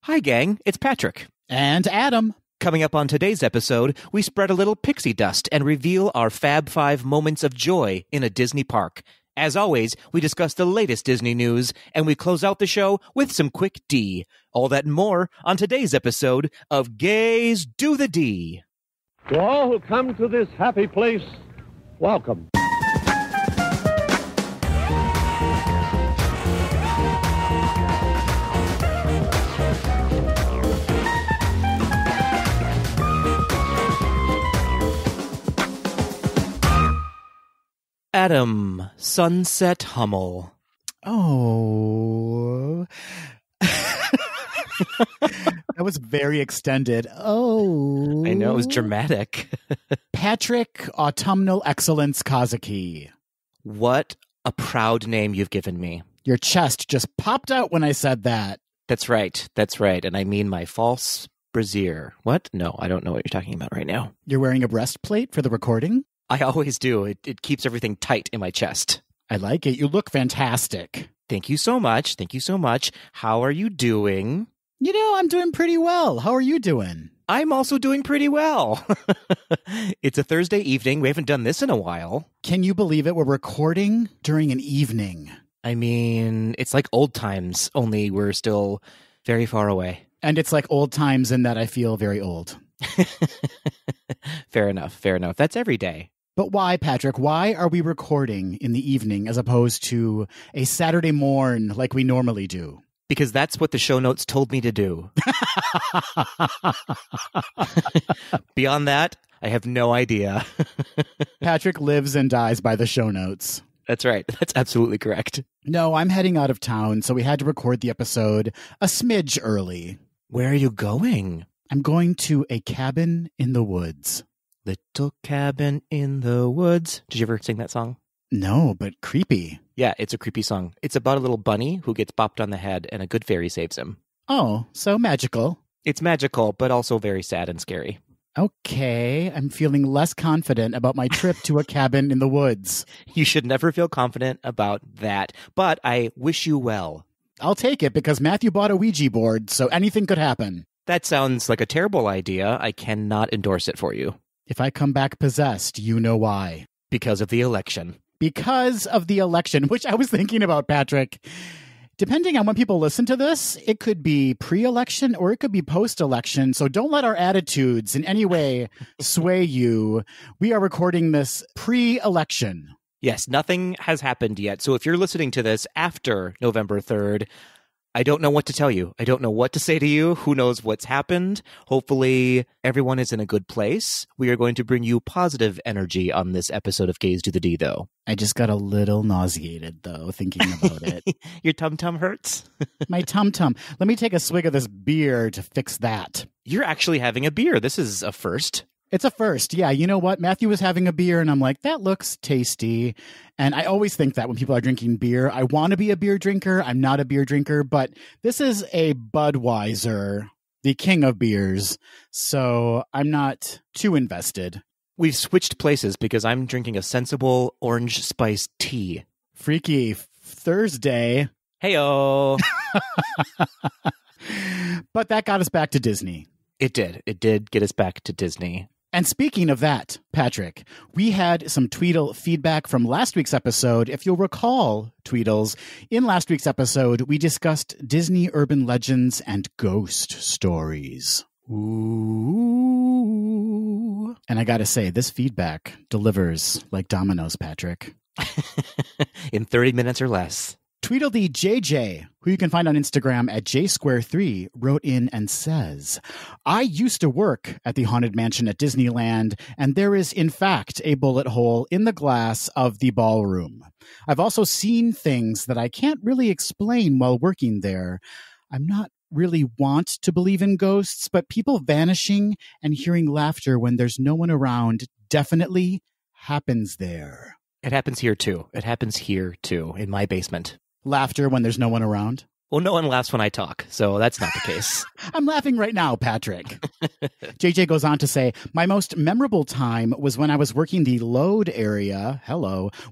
Hi, gang. It's Patrick. And Adam. Coming up on today's episode, we spread a little pixie dust and reveal our Fab Five moments of joy in a Disney park. As always, we discuss the latest Disney news, and we close out the show with some quick D. All that and more on today's episode of Gays Do the D. To all who come to this happy place, welcome. Adam, Sunset Hummel. Oh. That was very extended. Oh. I know, it was dramatic. Patrick Autumnal Excellence Kazuki. What a proud name you've given me. Your chest just popped out when I said that. That's right. And I mean my false brassiere. What? No, I don't know what you're talking about right now. You're wearing a breastplate for the recording? I always do. It keeps everything tight in my chest. I like it. You look fantastic. Thank you so much. How are you doing? You know, I'm doing pretty well. How are you doing? I'm also doing pretty well. It's a Thursday evening. We haven't done this in a while. Can you believe it? We're recording during an evening. I mean, it's like old times, only we're still very far away. And it's like old times in that I feel very old. Fair enough. That's every day. But why, Patrick? Why are we recording in the evening as opposed to a Saturday morn like we normally do? Because that's what the show notes told me to do. Beyond that, I have no idea. Patrick lives and dies by the show notes. That's right. That's absolutely correct. No, I'm heading out of town, so we had to record the episode a smidge early. Where are you going? I'm going to a cabin in the woods. Little cabin in the woods. Did you ever sing that song? No, but creepy. Yeah, it's a creepy song. It's about a little bunny who gets bopped on the head and a good fairy saves him. Oh, so magical. It's magical, but also very sad and scary. Okay, I'm feeling less confident about my trip to a cabin in the woods. You should never feel confident about that, but I wish you well. I'll take it because Matthew bought a Ouija board, so anything could happen. That sounds like a terrible idea. I cannot endorse it for you. If I come back possessed, you know why. Because of the election. Because of the election, which I was thinking about, Patrick. Depending on when people listen to this, it could be pre-election or it could be post-election. So don't let our attitudes in any way sway you. We are recording this pre-election. Yes, nothing has happened yet. So if you're listening to this after November 3rd, I don't know what to tell you. I don't know what to say to you. Who knows what's happened? Hopefully everyone is in a good place. We are going to bring you positive energy on this episode of Gays Do the D, though. I just got a little nauseated, though, thinking about it. Your tum-tum hurts? My tum-tum. Let me take a swig of this beer to fix that. You're actually having a beer. This is a first. It's a first. Yeah, you know what? Matthew was having a beer, and I'm like, that looks tasty. And I always think that when people are drinking beer, I want to be a beer drinker. I'm not a beer drinker, but this is a Budweiser, the king of beers. So I'm not too invested. We've switched places because I'm drinking a sensible orange spice tea. Freaky Thursday. Hey-o. But that got us back to Disney. It did. It did get us back to Disney. And speaking of that, Patrick, we had some Tweedle feedback from last week's episode. If you'll recall, Tweedles, in last week's episode, we discussed Disney urban legends and ghost stories. Ooh. And I gotta say, this feedback delivers like dominoes, Patrick. In 30 minutes or less. Tweedledee JJ, who you can find on Instagram at jsquare3, wrote in and says, I used to work at the Haunted Mansion at Disneyland, and there is, in fact, a bullet hole in the glass of the ballroom. I've also seen things that I can't really explain while working there. I'm not really want to believe in ghosts, but people vanishing and hearing laughter when there's no one around definitely happens there. It happens here, too. In my basement. Laughter when there's no one around? Well, no one laughs when I talk, so that's not the case. I'm laughing right now, Patrick. JJ goes on to say, my most memorable time was when I was working the load area,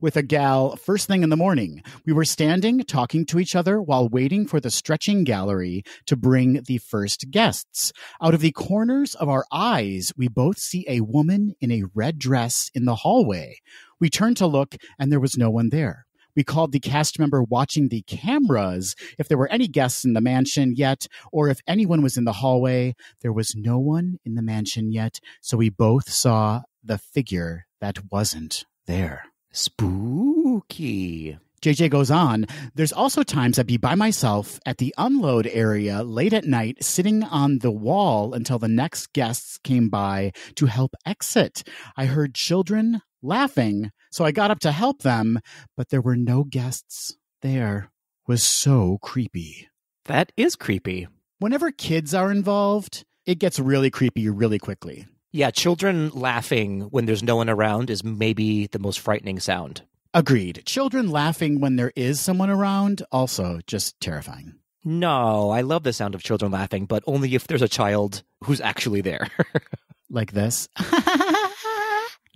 with a gal first thing in the morning. We were standing, talking to each other while waiting for the stretching gallery to bring the first guests. Out of the corners of our eyes, we both see a woman in a red dress in the hallway. We turned to look, and there was no one there. We called the cast member watching the cameras if there were any guests in the mansion yet, or if anyone was in the hallway. There was no one in the mansion yet, so we both saw the figure that wasn't there. Spooky. JJ goes on, there's also times I'd be by myself at the unload area late at night, sitting on the wall until the next guests came by to help exit. I heard children laughing, so I got up to help them, but there were no guests there. It was so creepy. That is creepy. Whenever kids are involved, it gets really creepy really quickly. Yeah, children laughing when there's no one around is maybe the most frightening sound. Agreed. Children laughing when there is someone around, also just terrifying. No, I love the sound of children laughing, but only if there's a child who's actually there. Like this.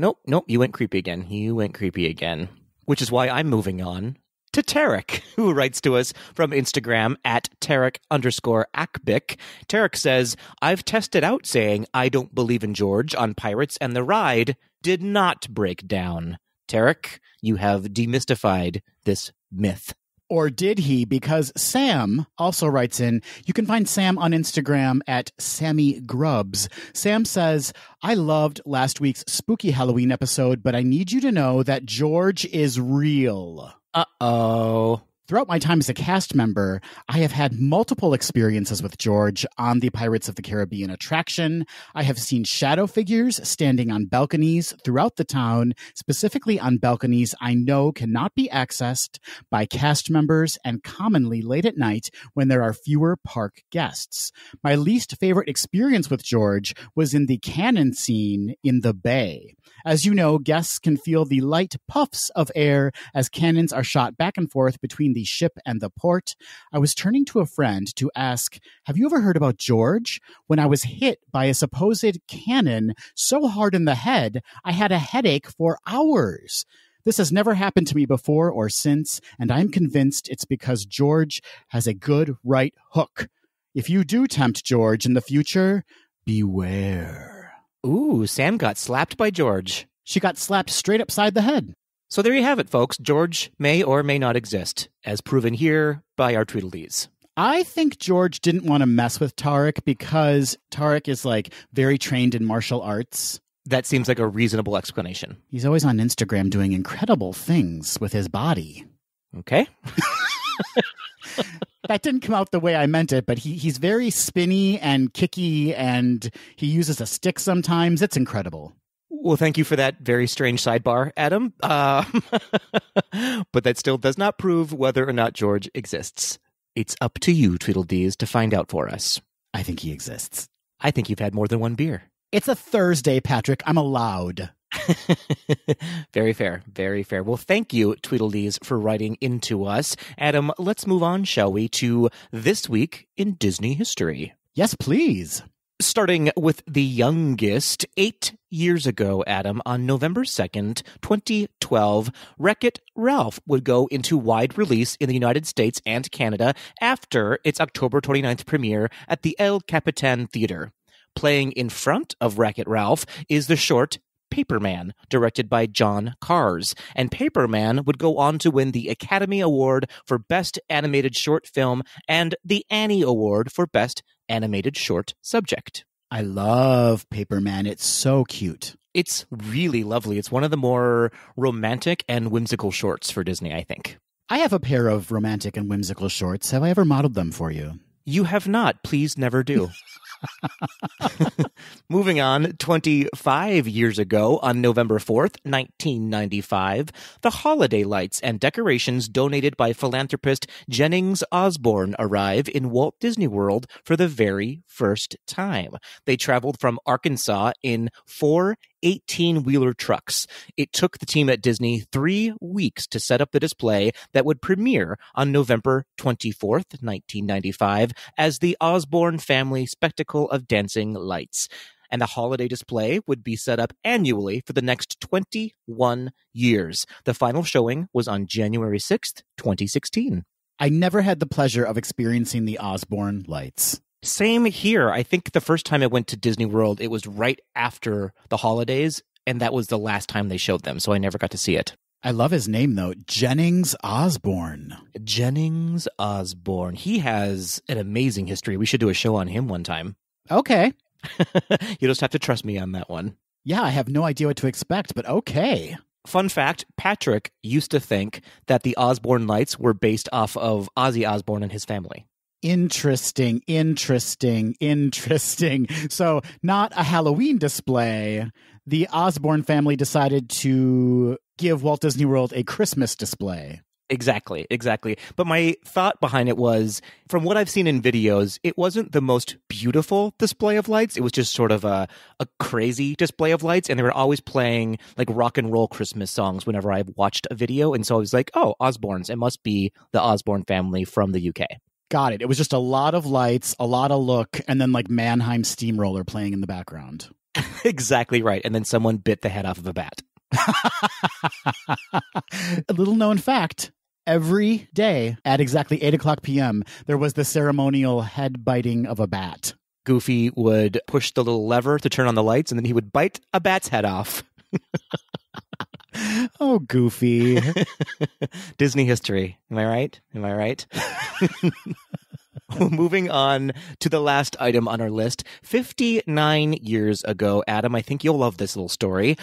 Nope, you went creepy again. Which is why I'm moving on to Tarek, who writes to us from Instagram at Tarek_Akbik. Tarek says, I've tested out saying I don't believe in George on Pirates, and the ride did not break down. Tarek, you have demystified this myth. Or did he? Because Sam also writes in, you can find Sam on Instagram at Sammy Grubbs. Sam says, I loved last week's spooky Halloween episode, but I need you to know that George is real. Uh-oh. Throughout my time as a cast member, I have had multiple experiences with George on the Pirates of the Caribbean attraction. I have seen shadow figures standing on balconies throughout the town, specifically on balconies I know cannot be accessed by cast members and commonly late at night when there are fewer park guests. My least favorite experience with George was in the cannon scene in the bay. As you know, guests can feel the light puffs of air as cannons are shot back and forth between the ship and the port. I was turning to a friend to ask, have you ever heard about George? When I was hit by a supposed cannon so hard in the head, I had a headache for hours. This has never happened to me before or since, and I'm convinced it's because George has a good right hook. If you do tempt George in the future, beware. Ooh, Sam got slapped by George. She got slapped straight upside the head. So there you have it, folks. George may or may not exist, as proven here by our Tweedledees. I think George didn't want to mess with Tarek because Tarek is very trained in martial arts. That seems like a reasonable explanation. He's always on Instagram doing incredible things with his body. Okay. That didn't come out the way I meant it, but he's very spinny and kicky, and he uses a stick sometimes. It's incredible. Well, thank you for that very strange sidebar, Adam. But that still does not prove whether or not George exists. It's up to you, Tweedledees, to find out for us. I think he exists. I think you've had more than one beer. It's a Thursday, Patrick. I'm allowed. Very fair. Very fair. Well, thank you, Tweedledees, for writing into us. Adam, let's move on, shall we, to This Week in Disney History. Yes, please. Starting with the youngest, 8 years ago, Adam, on November 2nd, 2012, Wreck-It Ralph would go into wide release in the United States and Canada after its October 29th premiere at the El Capitan Theater. Playing in front of Wreck-It Ralph is the short Paperman, directed by John Cars. And Paperman would go on to win the Academy Award for Best Animated Short Film and the Annie Award for Best Animated Short Subject. I love Paperman. It's so cute. It's really lovely. It's one of the more romantic and whimsical shorts for Disney, I think. I have a pair of romantic and whimsical shorts. Have I ever modeled them for you? You have not. Please never do. Moving on, 25 years ago, on November 4th, 1995, the holiday lights and decorations donated by philanthropist Jennings Osborne arrive in Walt Disney World for the very first time. They traveled from Arkansas in 4 18-wheeler trucks. It took the team at Disney 3 weeks to set up the display that would premiere on November 24th, 1995, as the Osborne Family Spectacle of Dancing Lights. And the holiday display would be set up annually for the next 21 years. The final showing was on January 6th, 2016. I never had the pleasure of experiencing the Osborne lights. Same here. I think the first time I went to Disney World, it was right after the holidays, and that was the last time they showed them, so I never got to see it. I love his name, though. Jennings Osborne. Jennings Osborne. He has an amazing history. We should do a show on him one time. Okay. You just have to trust me on that one. Yeah, I have no idea what to expect, but okay. Fun fact, Patrick used to think that the Osborne lights were based off of Ozzy Osbourne and his family. Interesting. So, not a Halloween display. The Osborne family decided to give Walt Disney World a Christmas display. Exactly. But my thought behind it was, from what I've seen in videos, it wasn't the most beautiful display of lights. It was just sort of a crazy display of lights, and they were always playing like rock and roll Christmas songs whenever I watched a video. And so I was like, oh, Osbornes. It must be the Osborne family from the UK. Got it. It was just a lot of lights, a lot of look, and then like Mannheim Steamroller playing in the background. Exactly right. And then someone bit the head off of a bat. A little known fact. Every day at exactly 8 o'clock p.m., there was the ceremonial head biting of a bat. Goofy would push the little lever to turn on the lights, and then he would bite a bat's head off. Oh, Goofy. Disney history. Am I right? Moving on to the last item on our list. 59 years ago, Adam, I think you'll love this little story.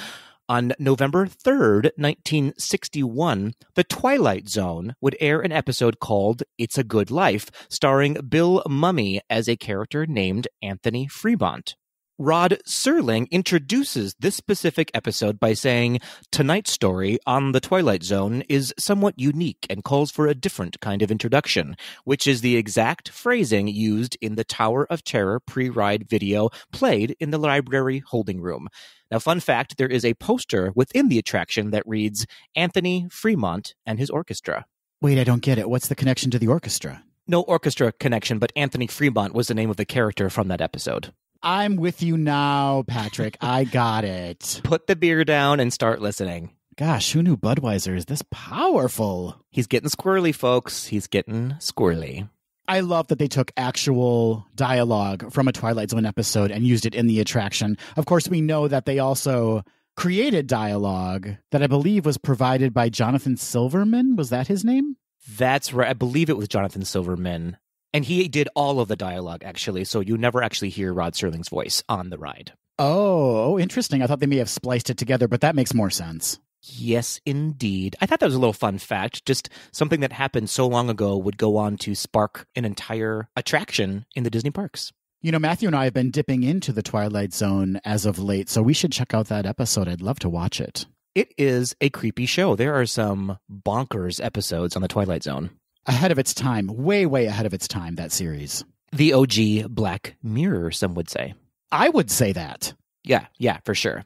On November 3rd, 1961, The Twilight Zone would air an episode called It's a Good Life, starring Bill Mumy as a character named Anthony Fremont. Rod Serling introduces this specific episode by saying, tonight's story on The Twilight Zone is somewhat unique and calls for a different kind of introduction, which is the exact phrasing used in the Tower of Terror pre-ride video played in the library holding room. Now, fun fact, there is a poster within the attraction that reads, Anthony Fremont and his orchestra. Wait, I don't get it. What's the connection to the orchestra? No orchestra connection, but Anthony Fremont was the name of the character from that episode. I'm with you now, Patrick. I got it. Put the beer down and start listening. Gosh, who knew Budweiser is this powerful? He's getting squirrely, folks. He's getting squirrely. I love that they took actual dialogue from a Twilight Zone episode and used it in the attraction. Of course, we know that they also created dialogue that I believe was provided by Jonathan Silverman. Was that his name? That's right. I believe it was Jonathan Silverman. And he did all of the dialogue, actually, so you never actually hear Rod Serling's voice on the ride. Oh, interesting. I thought they may have spliced it together, but that makes more sense. Yes, indeed. I thought that was a little fun fact. Just something that happened so long ago would go on to spark an entire attraction in the Disney parks. You know, Matthew and I have been dipping into the Twilight Zone as of late, so we should check out that episode. I'd love to watch it. It is a creepy show. There are some bonkers episodes on the Twilight Zone. Ahead of its time, way, way ahead of its time, that series. The OG Black Mirror, some would say. I would say that. Yeah, for sure.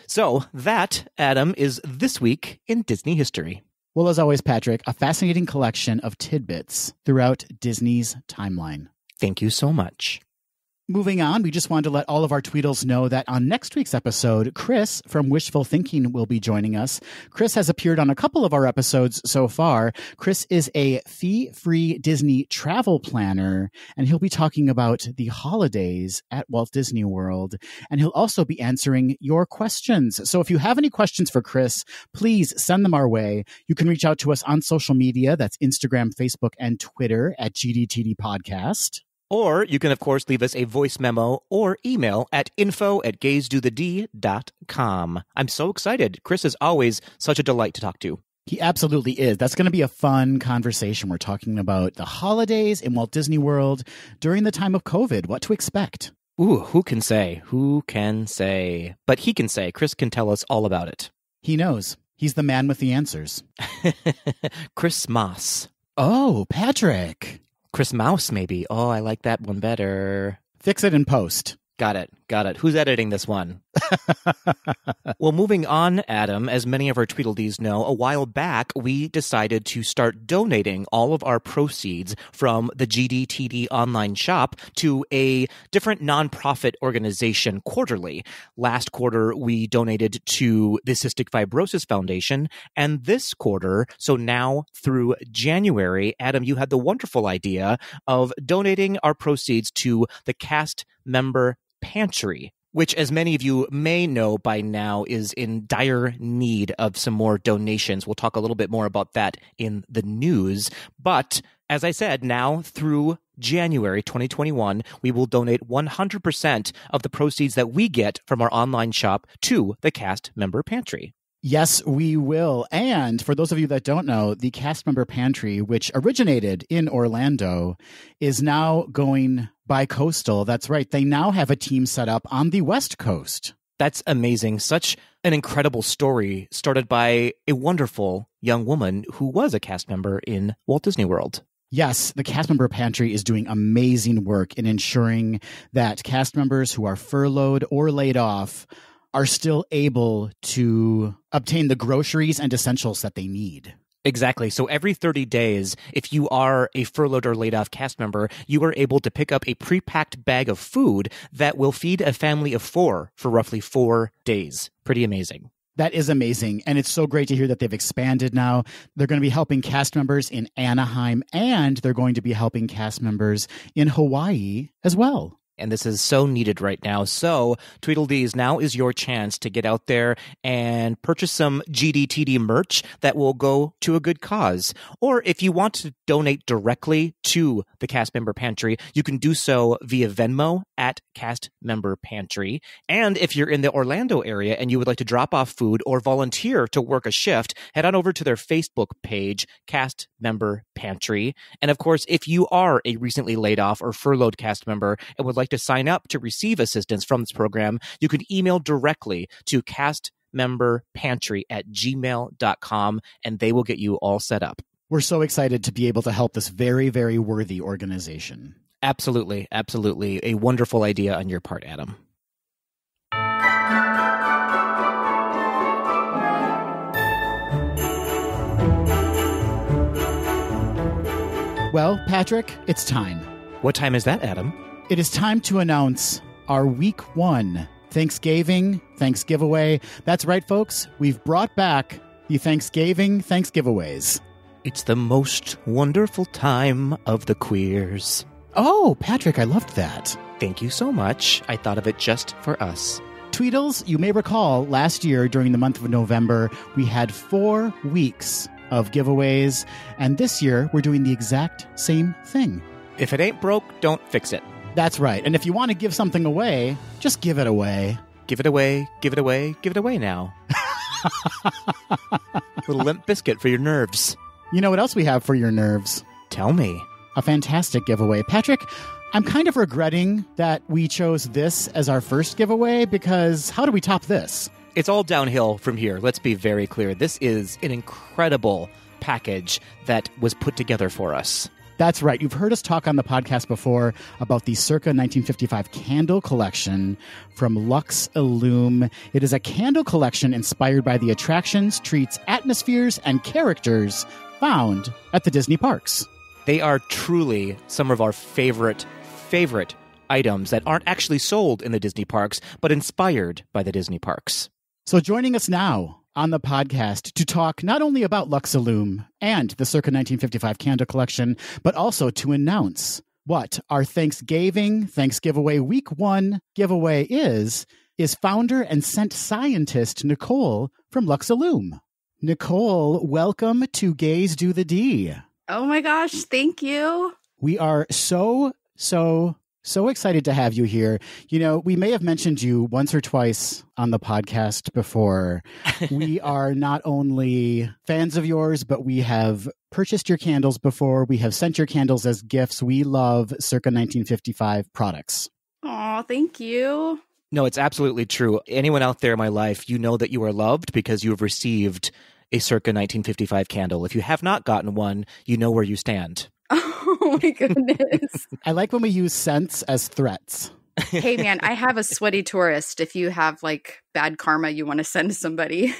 So that, Adam, is this week in Disney history. Well, as always, Patrick, a fascinating collection of tidbits throughout Disney's timeline. Thank you so much. Moving on, we just wanted to let all of our Tweedles know that on next week's episode, Chris from Wishful Thinking will be joining us. Chris has appeared on a couple of our episodes so far. Chris is a fee-free Disney travel planner, and he'll be talking about the holidays at Walt Disney World. And he'll also be answering your questions. So if you have any questions for Chris, please send them our way. You can reach out to us on social media. That's Instagram, Facebook, and Twitter at GDTD Podcast. Or you can, of course, leave us a voice memo or email at info@gazedothetd.com. I'm so excited. Chris is always such a delight to talk to. He absolutely is. That's going to be a fun conversation. We're talking about the holidays in Walt Disney World during the time of COVID, what to expect. Ooh, who can say? Who can say? But he can say. Chris can tell us all about it. He knows. He's the man with the answers. Chris Moss. Oh, Patrick. Chris Mouse, maybe. Oh, I like that one better. Fix it in post. Got it. Who's editing this one? Well, moving on, Adam, as many of our Tweedledees know, a while back, we decided to start donating all of our proceeds from the GDTD online shop to a different nonprofit organization quarterly. Last quarter, we donated to the Cystic Fibrosis Foundation, and this quarter, so now through January, Adam, you had the wonderful idea of donating our proceeds to the cast member Pantry, which, as many of you may know by now, is in dire need of some more donations. We'll talk a little bit more about that in the news. But as I said, now through January 2021, we will donate 100% of the proceeds that we get from our online shop to the cast member Pantry. Yes, we will. And for those of you that don't know, the cast member pantry, which originated in Orlando, is now going bi-coastal. That's right. They now have a team set up on the West Coast. That's amazing. Such an incredible story started by a wonderful young woman who was a cast member in Walt Disney World. Yes, the cast member pantry is doing amazing work in ensuring that cast members who are furloughed or laid off are still able to obtain the groceries and essentials that they need. Exactly. So every 30 days, if you are a furloughed or laid off cast member, you are able to pick up a pre-packed bag of food that will feed a family of 4 for roughly 4 days. Pretty amazing. That is amazing. And it's so great to hear that they've expanded now. They're going to be helping cast members in Anaheim, and they're going to be helping cast members in Hawaii as well. And this is so needed right now. So, Tweedledees, now is your chance to get out there and purchase some GDTD merch that will go to a good cause. Or if you want to donate directly to the Cast Member Pantry, you can do so via Venmo at Cast Member Pantry. And if you're in the Orlando area and you would like to drop off food or volunteer to work a shift, head on over to their Facebook page, Cast Member Pantry. And of course, if you are a recently laid off or furloughed cast member and would like to sign up to receive assistance from this program, you can email directly to castmemberpantry@gmail.com and they will get you all set up. We're so excited to be able to help this very, very worthy organization. Absolutely, absolutely. A wonderful idea on your part, Adam. Well, Patrick, it's time. What time is that, Adam? It is time to announce our Week 1 Thanksgiving Thanksgiveaway. That's right, folks. We've brought back the Thanksgiving Thanksgiveaways. It's the most wonderful time of the queers. Oh, Patrick, I loved that. Thank you so much. I thought of it just for us. Tweedles, you may recall last year during the month of November, we had 4 weeks of giveaways, and this year we're doing the exact same thing. If it ain't broke, don't fix it. That's right. And if you want to give something away, just give it away. Give it away, give it away, give it away now. Little limp biscuit for your nerves. You know what else we have for your nerves? Tell me. A fantastic giveaway. Patrick, I'm kind of regretting that we chose this as our first giveaway because how do we top this? It's all downhill from here. Let's be very clear. This is an incredible package that was put together for us. That's right. You've heard us talk on the podcast before about the circa 1955 candle collection from Lux Illume. It is a candle collection inspired by the attractions, treats, atmospheres, and characters found at the Disney parks. They are truly some of our favorite items that aren't actually sold in the Disney parks, but inspired by the Disney parks. So joining us now on the podcast to talk not only about Lux Illume and the circa 1955 candle collection, but also to announce what our Thanksgiveaway Week 1 giveaway is founder and scent scientist Nicole from Lux Illume. Nicole, welcome to Gays Do the D. Oh my gosh, thank you. We are so excited to have you here. You know, we may have mentioned you once or twice on the podcast before. We are not only fans of yours, but we have purchased your candles before. We have sent your candles as gifts. We love circa 1955 products. Oh, thank you. No, it's absolutely true. Anyone out there in my life, you know that you are loved because you have received a circa 1955 candle. If you have not gotten one, you know where you stand. Oh my goodness. I like when we use scents as threats. Hey man, I have a sweaty tourist if you have like bad karma you want to send somebody.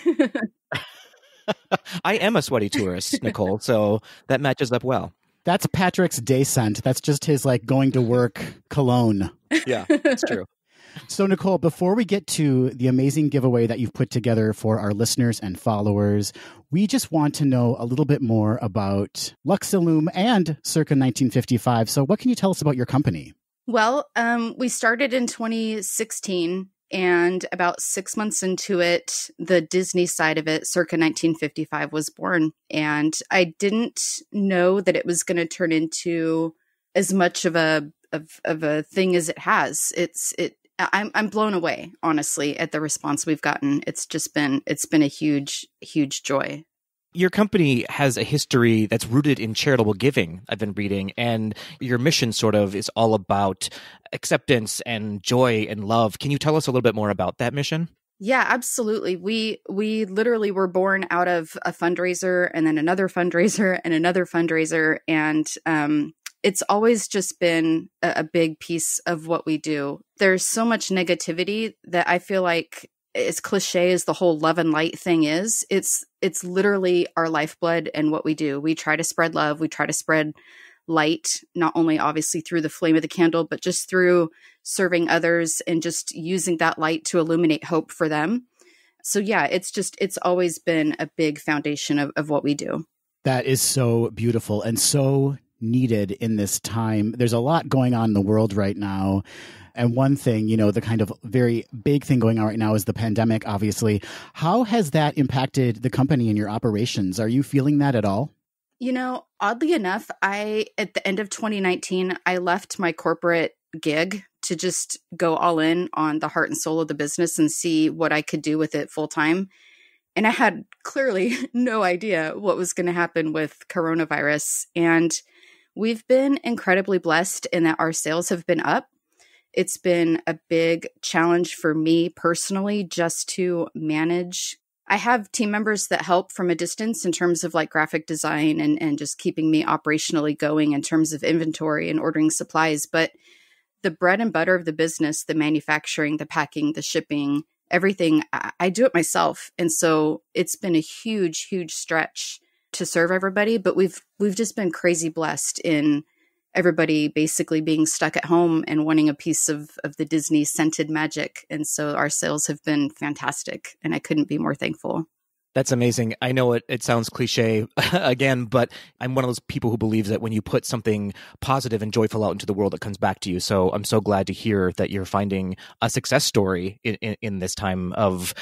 I am a sweaty tourist, Nicole, so that matches up well. That's Patrick's day scent. That's just his like going to work cologne. Yeah, it's true. So, Nicole, before we get to the amazing giveaway that you've put together for our listeners and followers, we just want to know a little bit more about Luxillume and circa 1955. So what can you tell us about your company? Well, we started in 2016, and about 6 months into it, the Disney side of it, circa 1955, was born. And I didn't know that it was going to turn into as much of a thing as it has. I'm blown away, honestly, at the response we've gotten. It's been a huge, huge joy. Your company has a history that's rooted in charitable giving, I've been reading, and your mission sort of is all about acceptance and joy and love. Can you tell us a little bit more about that mission? Yeah, absolutely. We literally were born out of a fundraiser and then another fundraiser and another fundraiser. And it's always just been a big piece of what we do. There's so much negativity that I feel like, as cliche as the whole love and light thing is, it's literally our lifeblood and what we do. We try to spread love. We try to spread light, not only obviously through the flame of the candle, but just through serving others and just using that light to illuminate hope for them. So yeah, it's always been a big foundation of what we do. That is so beautiful and so needed in this time. There's a lot going on in the world right now. And one thing, the kind of very big thing going on right now is the pandemic, obviously. How has that impacted the company and your operations? Are you feeling that at all? Oddly enough, at the end of 2019, I left my corporate gig to just go all in on the heart and soul of the business and see what I could do with it full time. And I had clearly no idea what was going to happen with coronavirus. And we've been incredibly blessed in that our sales have been up. It's been a big challenge for me personally just to manage. I have team members that help from a distance in terms of like graphic design and just keeping me operationally going in terms of inventory and ordering supplies. But the bread and butter of the business, the manufacturing, the packing, the shipping, everything, I do it myself. And so it's been a huge, huge stretch to serve everybody. But we've just been crazy blessed in everybody basically being stuck at home and wanting a piece of the Disney scented magic. And so our sales have been fantastic, and I couldn't be more thankful. That's amazing. I know it sounds cliche again, but I'm one of those people who believes that when you put something positive and joyful out into the world, it comes back to you. So I'm so glad to hear that you're finding a success story in this time of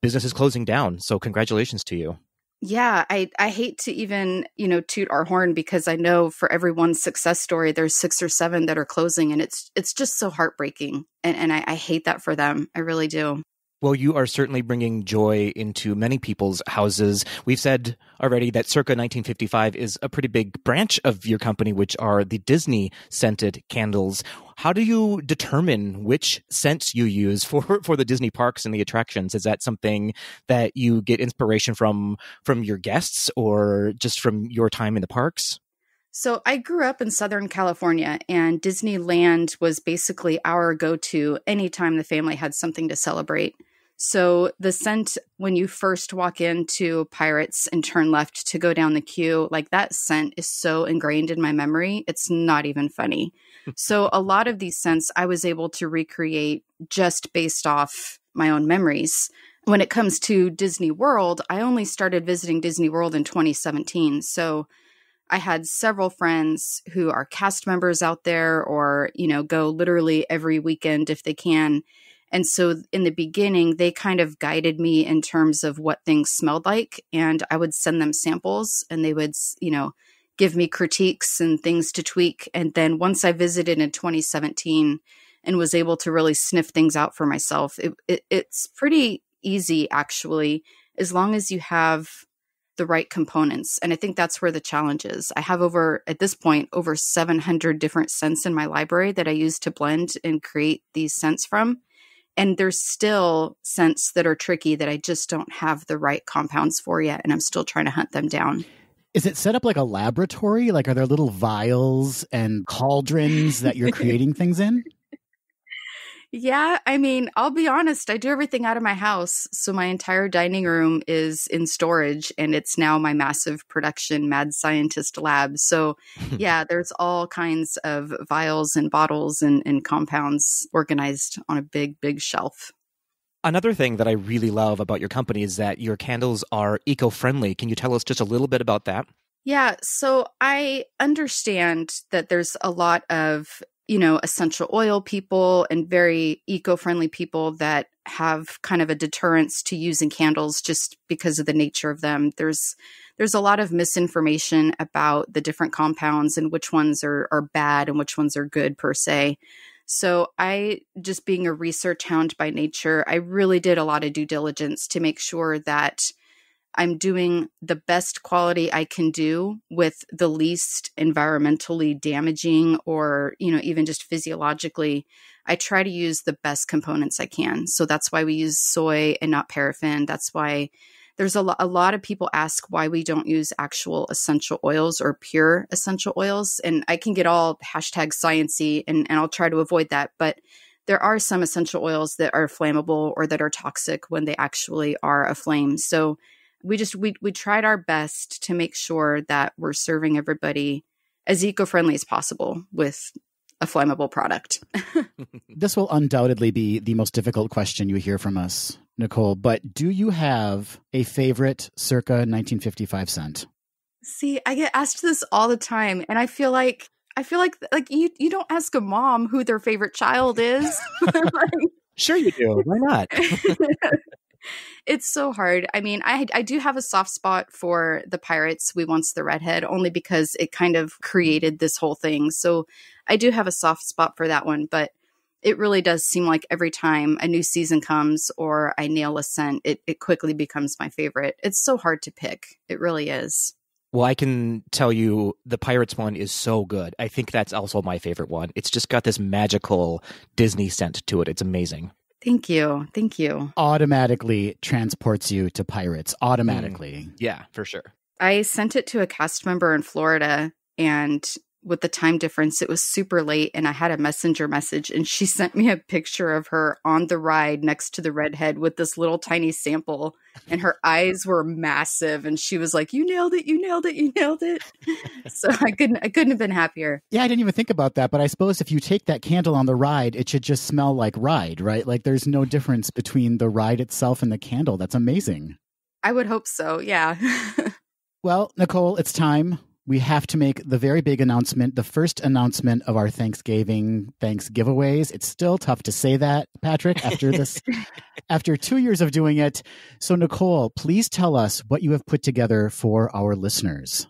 businesses closing down. So congratulations to you. Yeah, I hate to even, toot our horn, because I know for every one success story, there's 6 or 7 that are closing, and it's just so heartbreaking. And I hate that for them. I really do. Well, you are certainly bringing joy into many people's houses. We've said already that circa 1955 is a pretty big branch of your company, which are the Disney scented candles. How do you determine which scents you use for the Disney parks and the attractions? Is that something that you get inspiration from your guests or just from your time in the parks? So I grew up in Southern California, and Disneyland was basically our go-to anytime the family had something to celebrate. So the scent, when you first walk into Pirates and turn left to go down the queue, like that scent is so ingrained in my memory, it's not even funny. So a lot of these scents I was able to recreate just based off my own memories. When it comes to Disney World, I only started visiting Disney World in 2017. So I had several friends who are cast members out there or, go literally every weekend if they can. And so in the beginning, they kind of guided me in terms of what things smelled like. And I would send them samples and they would, give me critiques and things to tweak. And then once I visited in 2017 and was able to really sniff things out for myself, it's pretty easy, actually, as long as you have the right components. And I think that's where the challenge is. I have at this point, over 700 different scents in my library that I use to blend and create these scents from. And there's still scents that are tricky that I just don't have the right compounds for yet. And I'm still trying to hunt them down. Is it set up like a laboratory? Like, are there little vials and cauldrons that you're creating things in? Yeah, I mean, I'll be honest, I do everything out of my house. So my entire dining room is in storage, and it's now my massive production mad scientist lab. So yeah, there's all kinds of vials and bottles and compounds organized on a big, big shelf. Another thing that I really love about your company is that your candles are eco-friendly. Can you tell us just a little bit about that? Yeah, so I understand that there's a lot of essential oil people and very eco-friendly people that have kind of a deterrence to using candles just because of the nature of them. There's a lot of misinformation about the different compounds and which ones are bad and which ones are good per se. So I, just being a research hound by nature, I really did a lot of due diligence to make sure that I'm doing the best quality I can do with the least environmentally damaging or, even just physiologically. I try to use the best components I can. So that's why we use soy and not paraffin. That's why there's a lot of people ask why we don't use actual essential oils or pure essential oils. And I can get all #sciencey and I'll try to avoid that. But there are some essential oils that are flammable or that are toxic when they actually are aflame. So we tried our best to make sure that we're serving everybody as eco-friendly as possible with a flammable product. This will undoubtedly be the most difficult question you hear from us, Nicole, but do you have a favorite circa 1955 scent? See, I get asked this all the time, and I feel like you don't ask a mom who their favorite child is. Sure you do. Why not? It's so hard. I mean, I do have a soft spot for the Pirates, We Once the Redhead, only because it kind of created this whole thing. So I do have a soft spot for that one, but it really does seem like every time a new season comes or I nail a scent, it quickly becomes my favorite. It's so hard to pick. It really is. Well, I can tell you the Pirates one is so good. I think that's also my favorite one. It's just got this magical Disney scent to it. It's amazing. Thank you. Thank you. Automatically transports you to Pirates. Automatically. Yeah, for sure. I sent it to a cast member in Florida, and with the time difference, it was super late, and I had a messenger message, and she sent me a picture of her on the ride next to the redhead with this little tiny sample, and her eyes were massive, and she was like, "You nailed it, you nailed it, you nailed it." So I couldn't have been happier. Yeah, I didn't even think about that, but I suppose if you take that candle on the ride, it should just smell like ride, right? Like there's no difference between the ride itself and the candle. That's amazing. I would hope so, yeah. Well, Nicole, it's time. We have to make the very big announcement, the first announcement of our thanks giveaways. It's still tough to say that, Patrick, after this, after 2 years of doing it. So, Nicole, please tell us what you have put together for our listeners.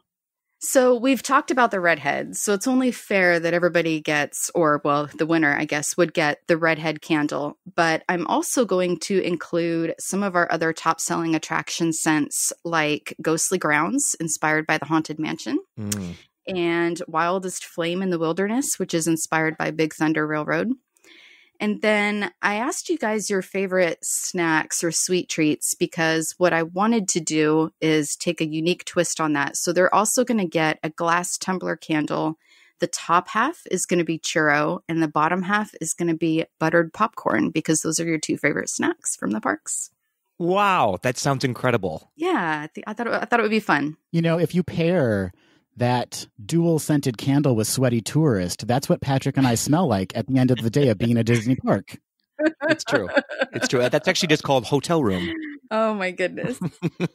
So we've talked about the redhead, so it's only fair that everybody gets, or well, the winner, I guess, would get the redhead candle. But I'm also going to include some of our other top-selling attraction scents, like Ghostly Grounds, inspired by the Haunted Mansion, and Wildest Flame in the Wilderness, which is inspired by Big Thunder Railroad. And then I asked you guys your favorite snacks or sweet treats because what I wanted to do is take a unique twist on that. So they're also going to get a glass tumbler candle. The top half is going to be churro and the bottom half is going to be buttered popcorn because those are your two favorite snacks from the parks. Wow, that sounds incredible. Yeah, I thought it would be fun. You know, if you pair that dual scented candle with Sweaty Tourist, that's what Patrick and I smell like at the end of the day of being a Disney park. It's true. It's true. That's actually just called hotel room. Oh my goodness.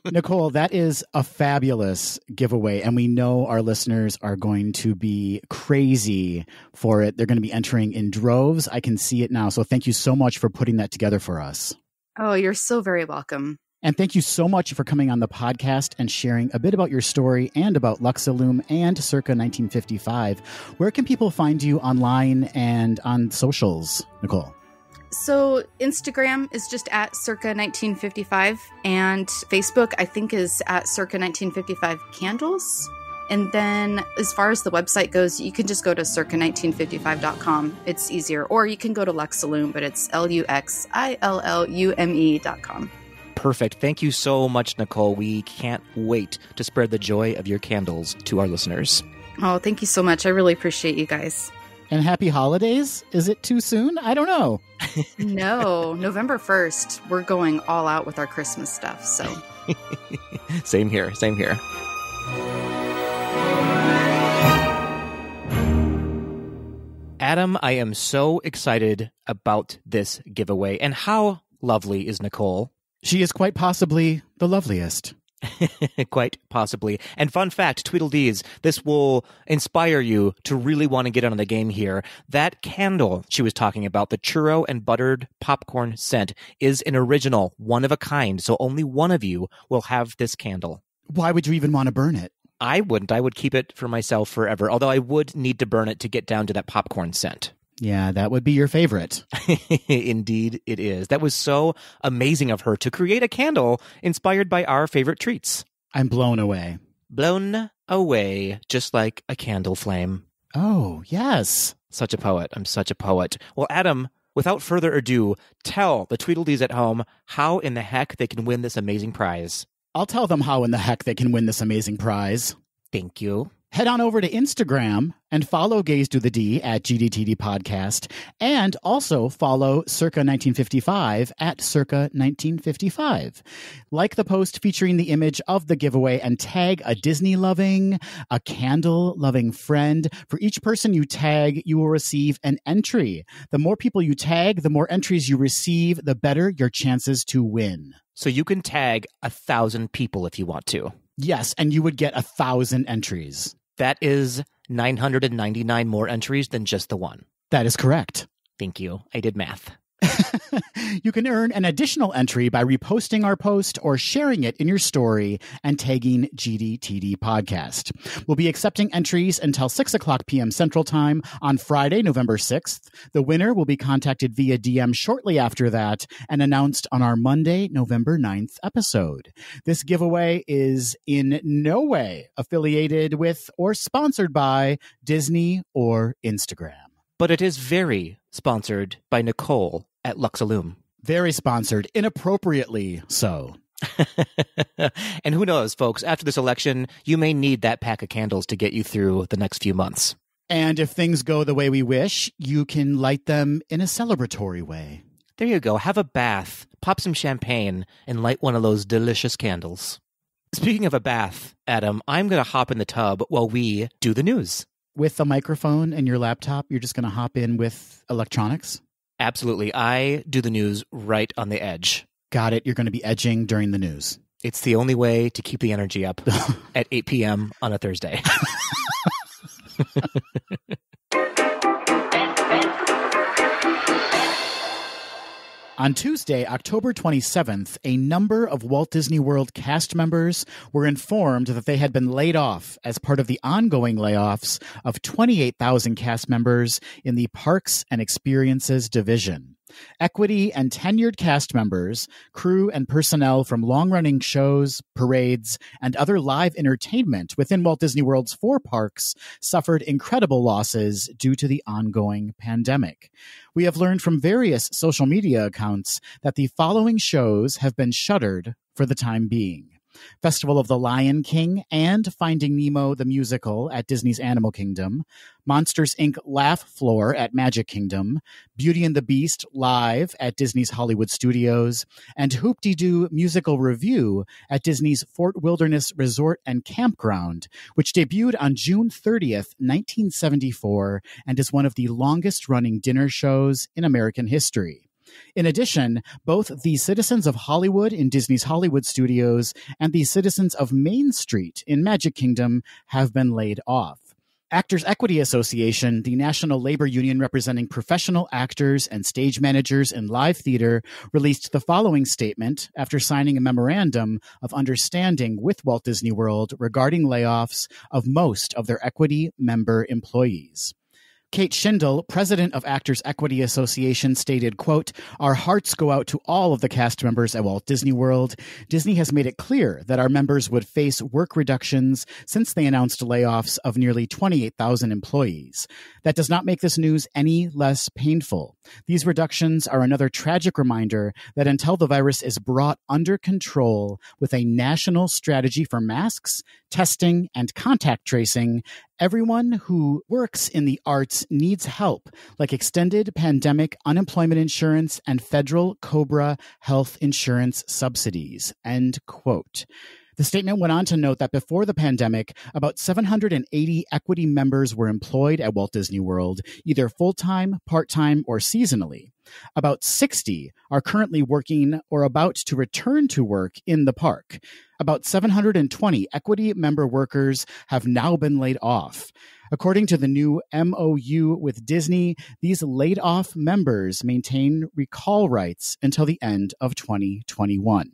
Nicole, that is a fabulous giveaway. And we know our listeners are going to be crazy for it. They're going to be entering in droves. I can see it now. So thank you so much for putting that together for us. Oh, you're so very welcome. And thank you so much for coming on the podcast and sharing a bit about your story and about Luxillume and Circa 1955. Where can people find you online and on socials, Nicole? So Instagram is just at circa 1955, and Facebook, I think, is at circa 1955 candles. And then as far as the website goes, you can just go to circa1955.com. It's easier. Or you can go to Luxillume, but it's LUXILLUME.com. Perfect. Thank you so much, Nicole. We can't wait to spread the joy of your candles to our listeners. Oh, thank you so much. I really appreciate you guys. And happy holidays? Is it too soon? I don't know. No, November 1st, we're going all out with our Christmas stuff. So Same here. Same here. Adam, I am so excited about this giveaway. And how lovely is Nicole? She is quite possibly the loveliest. Quite possibly. And fun fact, Tweedledees, this will inspire you to really want to get on the game here. That candle she was talking about, the churro and buttered popcorn scent, is an original, one of a kind. So only one of you will have this candle. Why would you even want to burn it? I wouldn't. I would keep it for myself forever, although I would need to burn it to get down to that popcorn scent. Yeah, that would be your favorite. Indeed it is. That was so amazing of her to create a candle inspired by our favorite treats. I'm blown away. Blown away, just like a candle flame. Oh, yes. Such a poet. I'm such a poet. Well, Adam, without further ado, tell the Tweedledees at home how in the heck they can win this amazing prize. I'll tell them how in the heck they can win this amazing prize. Thank you. Head on over to Instagram and follow Gaze to the D at GDTD Podcast, and also follow Circa 1955 at Circa 1955. Like the post featuring the image of the giveaway and tag a Disney-loving, a candle-loving friend. For each person you tag, you will receive an entry. The more people you tag, the more entries you receive, the better your chances to win. So you can tag 1,000 people if you want to. Yes, and you would get 1,000 entries. That is 999 more entries than just the one. That is correct. Thank you. I did math. You can earn an additional entry by reposting our post or sharing it in your story and tagging GDTD Podcast. We'll be accepting entries until 6 o'clock p.m. Central Time on Friday, November 6th. The winner will be contacted via DM shortly after that and announced on our Monday, November 9th episode. This giveaway is in no way affiliated with or sponsored by Disney or Instagram. But it is very sponsored by Nicole at Luxillume. Very sponsored, inappropriately so. And who knows, folks, after this election, you may need that pack of candles to get you through the next few months. And if things go the way we wish, you can light them in a celebratory way. There you go. Have a bath, pop some champagne, and light one of those delicious candles. Speaking of a bath, Adam, I'm going to hop in the tub while we do the news. With a microphone and your laptop, you're just going to hop in with electronics? Absolutely. I do the news right on the edge. Got it. You're going to be edging during the news. It's the only way to keep the energy up at 8 p.m. on a Thursday. On Tuesday, October 27th, a number of Walt Disney World cast members were informed that they had been laid off as part of the ongoing layoffs of 28,000 cast members in the Parks and Experiences division. Equity and tenured cast members, crew and personnel from long-running shows, parades, and other live entertainment within Walt Disney World's 4 parks suffered incredible losses due to the ongoing pandemic. We have learned from various social media accounts that the following shows have been shuttered for the time being: Festival of the Lion King and Finding Nemo the Musical at Disney's Animal Kingdom, Monsters, Inc. Laugh Floor at Magic Kingdom, Beauty and the Beast Live at Disney's Hollywood Studios, and Hoop-Dee-Doo Musical Review at Disney's Fort Wilderness Resort and Campground, which debuted on June 30th, 1974, and is one of the longest-running dinner shows in American history. In addition, both the Citizens of Hollywood in Disney's Hollywood Studios and the Citizens of Main Street in Magic Kingdom have been laid off. Actors Equity Association, the national labor union representing professional actors and stage managers in live theater, released the following statement after signing a memorandum of understanding with Walt Disney World regarding layoffs of most of their Equity member employees. Kate Schindel, president of Actors Equity Association, stated, quote, "Our hearts go out to all of the cast members at Walt Disney World. Disney has made it clear that our members would face work reductions since they announced layoffs of nearly 28,000 employees. That does not make this news any less painful. These reductions are another tragic reminder that until the virus is brought under control with a national strategy for masks, testing, and contact tracing, everyone who works in the arts needs help, like extended pandemic unemployment insurance and federal COBRA health insurance subsidies," end quote. The statement went on to note that before the pandemic, about 780 equity members were employed at Walt Disney World, either full-time, part-time, or seasonally. About 60 are currently working or about to return to work in the park. About 720 equity member workers have now been laid off. According to the new MOU with Disney, these laid-off members maintain recall rights until the end of 2021.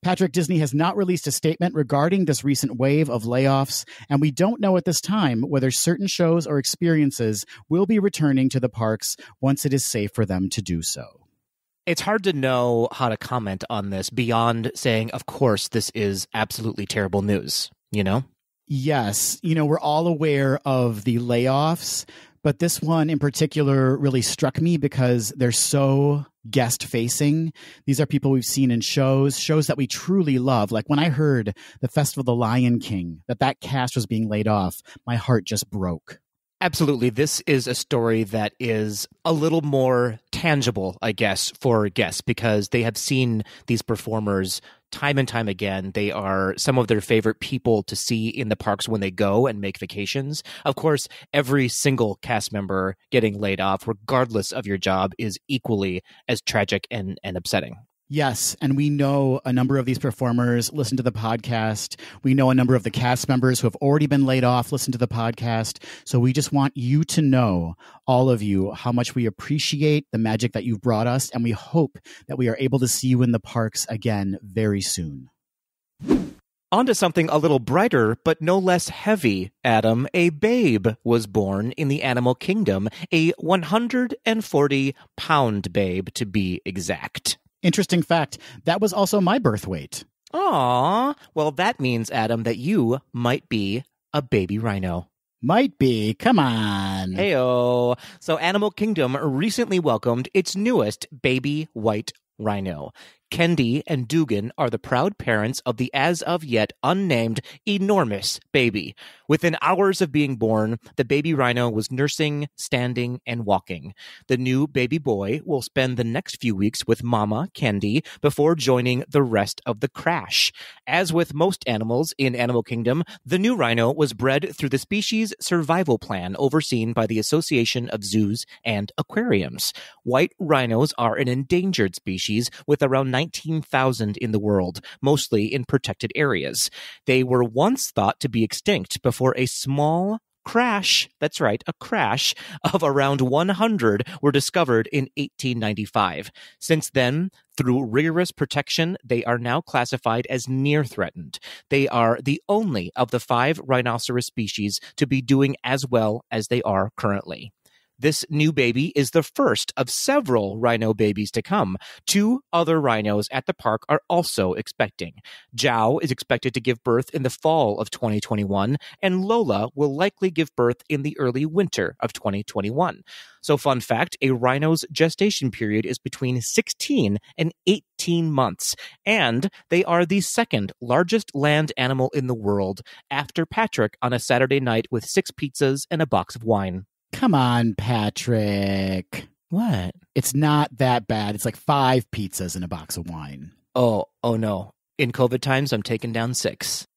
Patrick, Disney has not released a statement regarding this recent wave of layoffs, and we don't know at this time whether certain shows or experiences will be returning to the parks once it is safe for them to do so. It's hard to know how to comment on this beyond saying, of course, this is absolutely terrible news, you know? Yes. We're all aware of the layoffs, but this one in particular really struck me because they're so guest facing. These are people we've seen in shows that we truly love. Like when I heard the Festival of the Lion King, that cast was being laid off, my heart just broke. Absolutely. This is a story that is a little more tangible, I guess, for guests because they have seen these performers time and time again. They are some of their favorite people to see in the parks when they go and make vacations. Of course, every single cast member getting laid off, regardless of your job, is equally as tragic and upsetting. Yes, and we know a number of these performers listen to the podcast. We know a number of the cast members who have already been laid off listen to the podcast. So we just want you to know, all of you, how much we appreciate the magic that you've brought us, and we hope that we are able to see you in the parks again very soon. On to something a little brighter, but no less heavy, Adam. A babe was born in the animal kingdom, a 140-pound babe to be exact. Interesting fact, that was also my birth weight. Aw, well, that means, Adam, that you might be a baby rhino. Might be. Come on. Heyo. So Animal Kingdom recently welcomed its newest baby white rhino. Kendi and Dugan are the proud parents of the as-of-yet unnamed enormous baby. Within hours of being born, the baby rhino was nursing, standing, and walking. The new baby boy will spend the next few weeks with Mama, Kendi, before joining the rest of the crash. As with most animals in Animal Kingdom, the new rhino was bred through the species survival plan overseen by the Association of Zoos and Aquariums. White rhinos are an endangered species with around 19,000 in the world, mostly in protected areas. They were once thought to be extinct before a small crash, that's right, a crash of around 100 were discovered in 1895. Since then, through rigorous protection, they are now classified as near threatened. They are the only of the 5 rhinoceros species to be doing as well as they are currently. This new baby is the first of several rhino babies to come. 2 other rhinos at the park are also expecting. Zhao is expected to give birth in the fall of 2021, and Lola will likely give birth in the early winter of 2021. So fun fact, a rhino's gestation period is between 16 and 18 months, and they are the second largest land animal in the world after Patrick on a Saturday night with 6 pizzas and a box of wine. Come on, Patrick. What? It's not that bad. It's like 5 pizzas and a box of wine. Oh no. In COVID times, I'm taking down 6.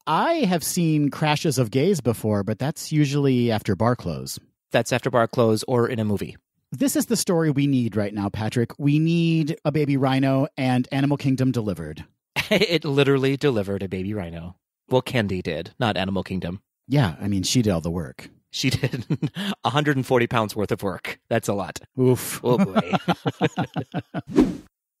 I have seen crashes of gays before, but that's usually after bar close. That's after bar close or in a movie. This is the story we need right now, Patrick. We need a baby rhino, and Animal Kingdom delivered. It literally delivered a baby rhino. Well, Kendi did, not Animal Kingdom. Yeah, I mean, she did all the work. She did 140 pounds worth of work. That's a lot. Oof. Oh, boy.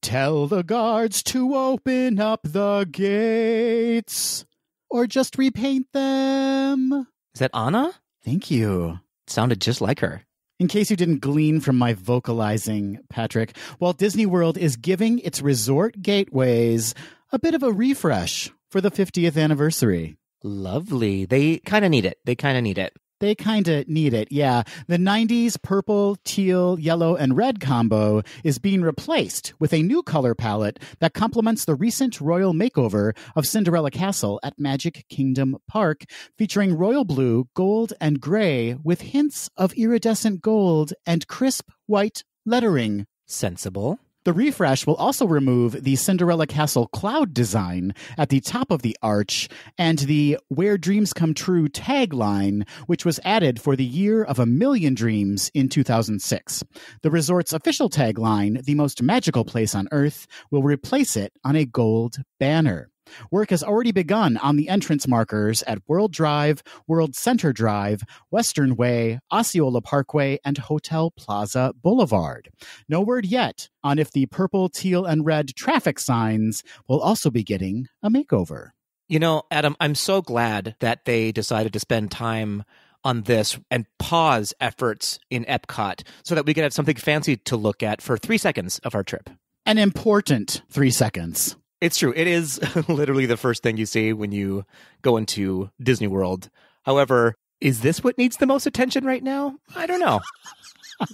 Tell the guards to open up the gates. or just repaint them? Is that Anna? Thank you. It sounded just like her. In case you didn't glean from my vocalizing, Patrick, Walt Disney World is giving its resort gateways a bit of a refresh for the 50th anniversary. Lovely. They kind of need it. They kind of need it. They kind of need it, yeah. The 90s purple, teal, yellow, and red combo is being replaced with a new color palette that complements the recent royal makeover of Cinderella Castle at Magic Kingdom Park, featuring royal blue, gold, and gray with hints of iridescent gold and crisp white lettering. Sensible. The refresh will also remove the Cinderella Castle cloud design at the top of the arch and the Where Dreams Come True tagline, which was added for the year of 1,000,000 dreams in 2006. The resort's official tagline, The Most Magical Place on Earth, will replace it on a gold banner. Work has already begun on the entrance markers at World Drive, World Center Drive, Western Way, Osceola Parkway, and Hotel Plaza Boulevard. No word yet on if the purple, teal, and red traffic signs will also be getting a makeover. You know, Adam, I'm so glad that they decided to spend time on this and pause efforts in Epcot so that we could have something fancy to look at for 3 seconds of our trip. An important 3 seconds. It's true. It is literally the first thing you see when you go into Disney World. However, is this what needs the most attention right now? I don't know.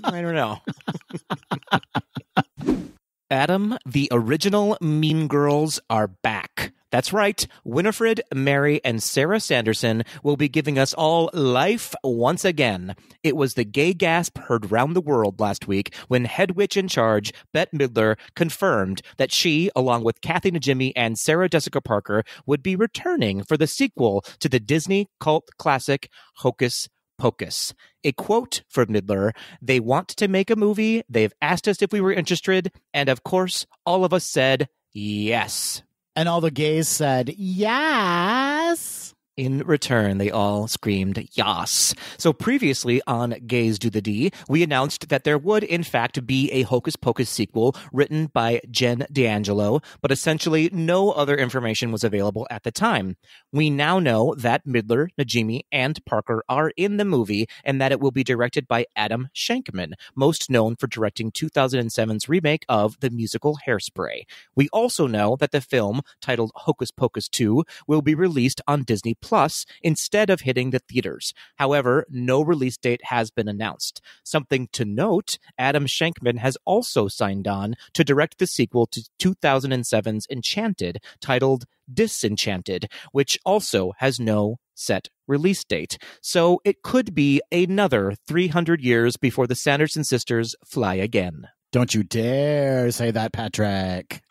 I don't know. Adam, the original Mean Girls are back. That's right. Winifred, Mary, and Sarah Sanderson will be giving us all life once again. It was the gay gasp heard round the world last week when head witch in charge, Bette Midler, confirmed that she, along with Kathy Najimy and Sarah Jessica Parker, would be returning for the sequel to the Disney cult classic Hocus Pocus. A quote from Midler, "They want to make a movie, they've asked us if we were interested, and of course, all of us said yes." And all the gays said, yes. In return, they all screamed, yas. So previously on Gays Do the D, we announced that there would, in fact, be a Hocus Pocus sequel written by Jen D'Angelo, but essentially no other information was available at the time. We now know that Midler, Najimy, and Parker are in the movie and that it will be directed by Adam Shankman, most known for directing 2007's remake of the musical Hairspray. We also know that the film, titled Hocus Pocus 2, will be released on Disney Plus instead of hitting the theaters. However, no release date has been announced. Something to note, Adam Shankman has also signed on to direct the sequel to 2007's Enchanted, titled Disenchanted, which also has no set release date. So it could be another 300 years before the Sanderson sisters fly again. Don't you dare say that, Patrick.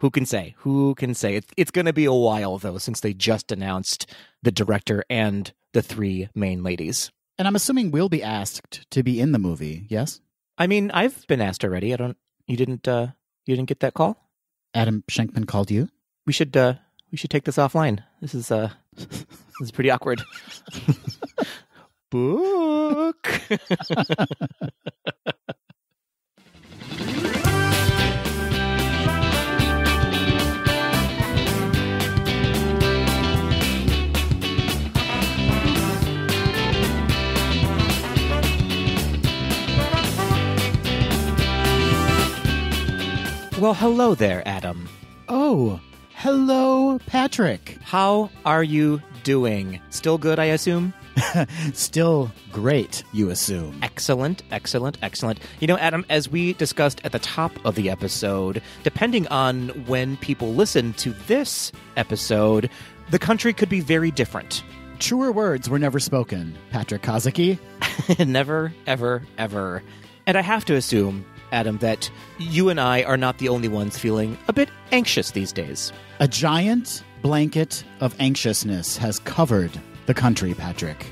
Who can say? Who can say? It's going to be a while, though, since they just announced the director and the 3 main ladies. And I'm assuming we'll be asked to be in the movie, yes? I mean, I've been asked already. You didn't get that call? Adam Shankman called you? We should take this offline. This is pretty awkward. Book. Well, hello there, Adam. Oh, hello, Patrick. How are you doing? Still good, I assume? Still great, you assume. Excellent, excellent, excellent. You know, Adam, as we discussed at the top of the episode, depending on when people listen to this episode, the country could be very different. Truer words were never spoken, Patrick Kozicki. Never, ever, ever. And I have to assume, Adam, that you and I are not the only ones feeling a bit anxious these days. A giant blanket of anxiousness has covered the country, Patrick.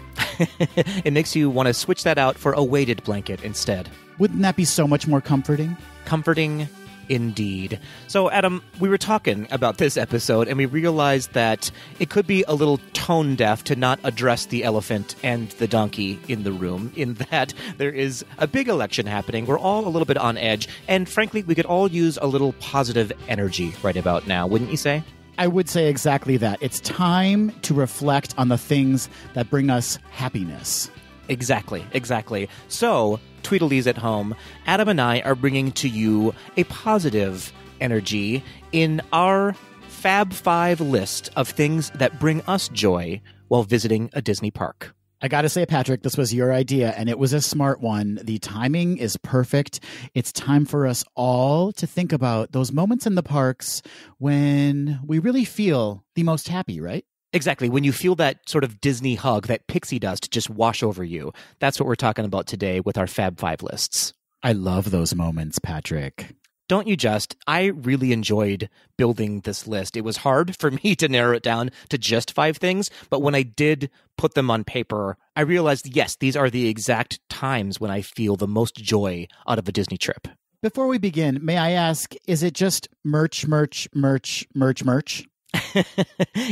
It makes you want to switch that out for a weighted blanket instead. Wouldn't that be so much more comforting? Comforting indeed. So, Adam, we were talking about this episode, and we realized that it could be a little tone deaf to not address the elephant and the donkey in the room, in that there is a big election happening. We're all a little bit on edge, and frankly, we could all use a little positive energy right about now, wouldn't you say? I would say exactly that. It's time to reflect on the things that bring us happiness. Exactly. So, Tweedledees at home, Adam and I are bringing to you a positive energy in our Fab Five list of things that bring us joy while visiting a Disney park. I got to say, Patrick, this was your idea, and it was a smart one. The timing is perfect. It's time for us all to think about those moments in the parks when we really feel the most happy, right? Exactly. When you feel that sort of Disney hug, that pixie dust just wash over you. That's what we're talking about today with our Fab Five lists. I love those moments, Patrick. Don't you just? I really enjoyed building this list. It was hard for me to narrow it down to just 5 things, but when I did put them on paper, I realized, yes, these are the exact times when I feel the most joy out of a Disney trip. Before we begin, may I ask, is it just merch?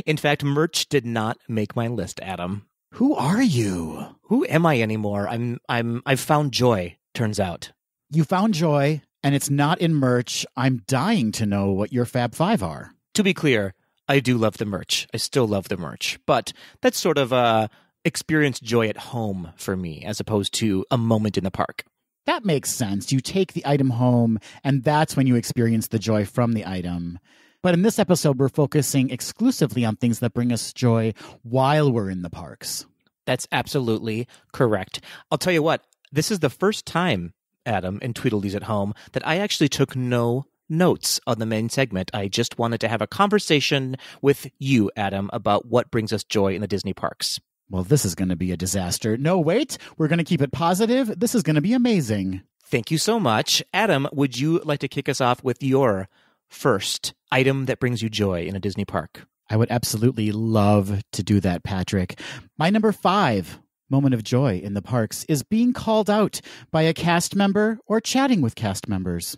In fact, merch did not make my list, Adam. Who are you? Who am I anymore? I've found joy, turns out. You found joy, and it's not in merch. I'm dying to know what your Fab Five are. To be clear, I do love the merch. I still love the merch. But that's sort of experience joy at home for me, as opposed to a moment in the park. That makes sense. You take the item home, and that's when you experience the joy from the item. But in this episode, we're focusing exclusively on things that bring us joy while we're in the parks. That's absolutely correct. I'll tell you what, this is the first time, Adam, in Tweedledees at Home, that I actually took no notes on the main segment. I just wanted to have a conversation with you, Adam, about what brings us joy in the Disney parks. Well, this is going to be a disaster. No, wait, we're going to keep it positive. This is going to be amazing. Thank you so much. Adam, would you like to kick us off with your first item that brings you joy in a Disney park? I would absolutely love to do that, Patrick. My number 5 moment of joy in the parks is being called out by a cast member or chatting with cast members.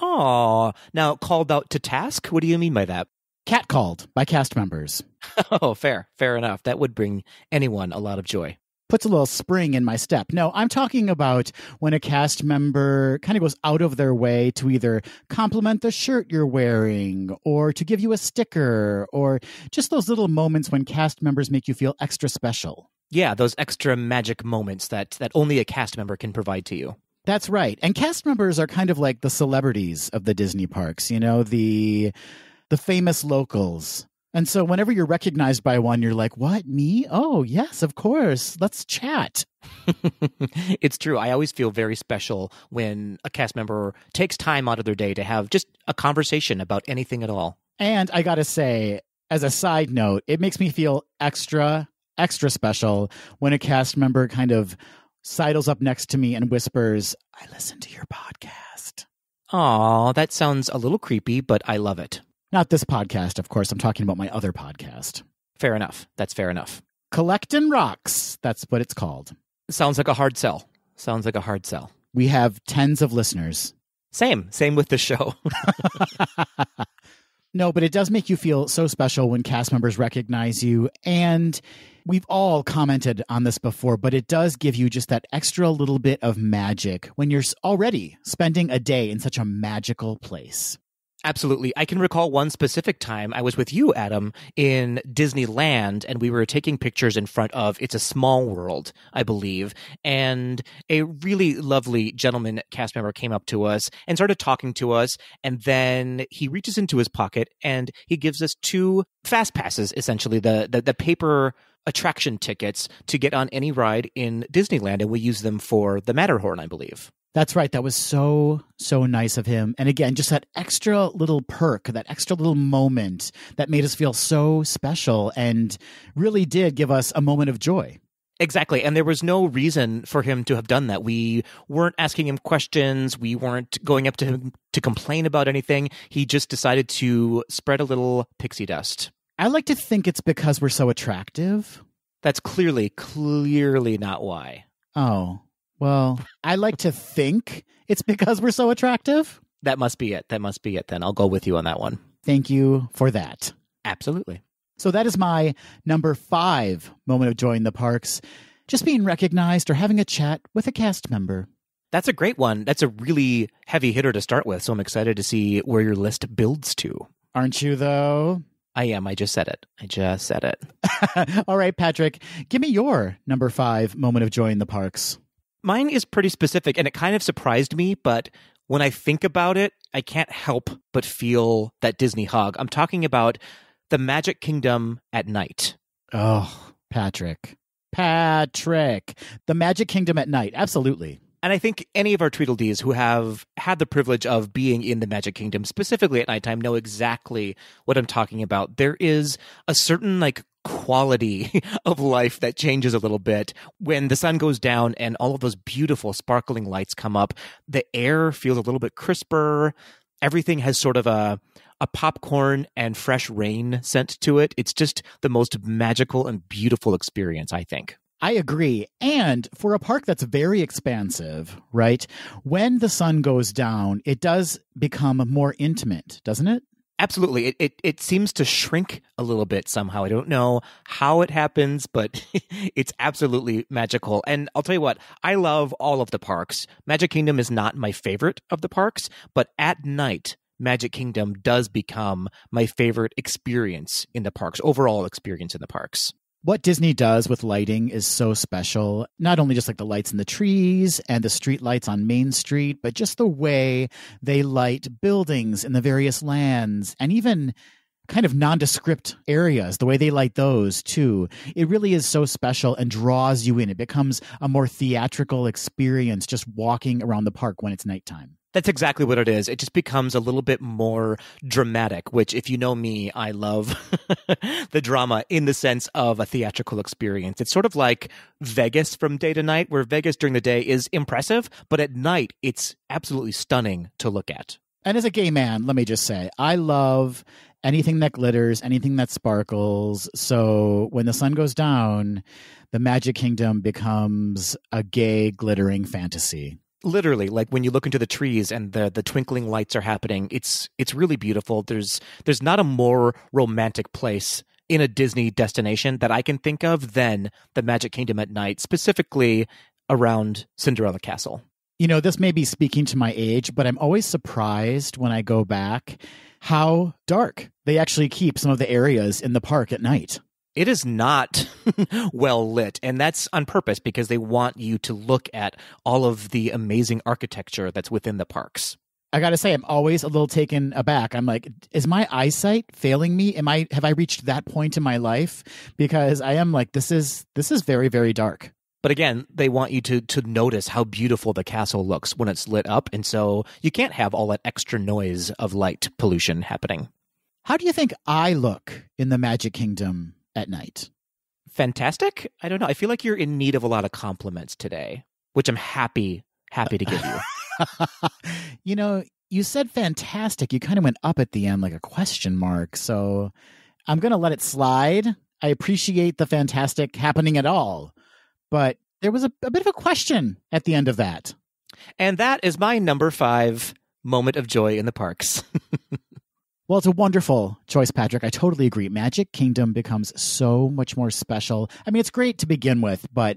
Oh, now called out to task? What do you mean by that? Catcalled by cast members. Oh, fair enough. That would bring anyone a lot of joy. Puts a little spring in my step. No, I'm talking about when a cast member kind of goes out of their way to either compliment the shirt you're wearing or to give you a sticker or just those little moments when cast members make you feel extra special. Yeah, those extra magic moments that only a cast member can provide to you. That's right. And cast members are kind of like the celebrities of the Disney parks, you know, the famous locals. And so whenever you're recognized by one, you're like, what, me? Oh, yes, of course. Let's chat. It's true. I always feel very special when a cast member takes time out of their day to have just a conversation about anything at all. And I got to say, as a side note, it makes me feel extra special when a cast member kind of sidles up next to me and whispers, I listen to your podcast. Aw, that sounds a little creepy, but I love it. Not this podcast, of course. I'm talking about my other podcast. Fair enough. That's fair enough. Collectin' Rocks. That's what it's called. Sounds like a hard sell. We have tens of listeners. Same with the show. No, but it does make you feel so special when cast members recognize you. And we've all commented on this before, but it does give you just that extra little bit of magic when you're already spending a day in such a magical place. Absolutely. I can recall one specific time I was with you, Adam, in Disneyland, and we were taking pictures in front of It's a Small World, I believe, and a really lovely gentleman cast member came up to us and started talking to us, and then he reaches into his pocket and he gives us 2 fast passes, essentially, the paper attraction tickets to get on any ride in Disneyland, and we use them for the Matterhorn, I believe. That's right. That was so nice of him. And again, just that extra little perk, that extra little moment that made us feel so special and really did give us a moment of joy. Exactly. And there was no reason for him to have done that. We weren't asking him questions. We weren't going up to him to complain about anything. He just decided to spread a little pixie dust. I like to think it's because we're so attractive. That's clearly not why. Oh. Well, I like to think it's because we're so attractive. That must be it. Then. I'll go with you on that one. Thank you for that. Absolutely. So that is my number 5 moment of joy in the parks. Just being recognized or having a chat with a cast member. That's a great one. That's a really heavy hitter to start with. So I'm excited to see where your list builds to. Aren't you, though? I am. I just said it. All right, Patrick, give me your number 5 moment of joy in the parks. Mine is pretty specific, and it kind of surprised me, but when I think about it, I can't help but feel that Disney hug. I'm talking about the Magic Kingdom at night. Oh, Patrick. The Magic Kingdom at night. Absolutely. And I think any of our Tweedledees who have had the privilege of being in the Magic Kingdom, specifically at nighttime, know exactly what I'm talking about. There is a certain quality of life that changes a little bit when the sun goes down and all of those beautiful sparkling lights come up. The air feels a little bit crisper. Everything has sort of a popcorn and fresh rain scent to it. It's just the most magical and beautiful experience, I think. I agree. And for a park that's very expansive, right? When the sun goes down, it does become more intimate, doesn't it? Absolutely. It seems to shrink a little bit somehow. I don't know how it happens, but it's absolutely magical. And I'll tell you what, I love all of the parks. Magic Kingdom is not my favorite of the parks, but at night, Magic Kingdom does become my favorite experience in the parks, overall experience in the parks. What Disney does with lighting is so special. Not only just the lights in the trees and the street lights on Main Street, but just the way they light buildings in the various lands and even kind of nondescript areas, the way they light those too. It really is so special and draws you in. It becomes a more theatrical experience just walking around the park when it's nighttime. That's exactly what it is. It just becomes a little bit more dramatic, which, if you know me, I love the drama in the sense of a theatrical experience. It's sort of like Vegas from day to night, where Vegas during the day is impressive, but at night, it's absolutely stunning to look at. And as a gay man, let me just say, I love anything that glitters, anything that sparkles. So when the sun goes down, the Magic Kingdom becomes a gay, glittering fantasy. Literally, when you look into the trees and the twinkling lights are happening, it's really beautiful. There's not a more romantic place in a Disney destination that I can think of than the Magic Kingdom at night, specifically around Cinderella Castle. You know, this may be speaking to my age, but I'm always surprised when I go back how dark they actually keep some of the areas in the park at night. It is not well lit, and that's on purpose because they want you to look at all of the amazing architecture that's within the parks. I got to say, I'm always a little taken aback. I'm like, is my eyesight failing me? Have I reached that point in my life? Because I am like, this is very, very dark. But again, they want you to notice how beautiful the castle looks when it's lit up, and so you can't have all that extra noise of light pollution happening. How do you think I look in the Magic Kingdom at night? Fantastic? I don't know. I feel like you're in need of a lot of compliments today, which I'm happy to give you. You know, you said fantastic. You kind of went up at the end like a question mark. So I'm going to let it slide. I appreciate the fantastic happening at all. But there was a bit of a question at the end of that. And that is my number 5 moment of joy in the parks. Well, it's a wonderful choice, Patrick. I totally agree. Magic Kingdom becomes so much more special. I mean, it's great to begin with, but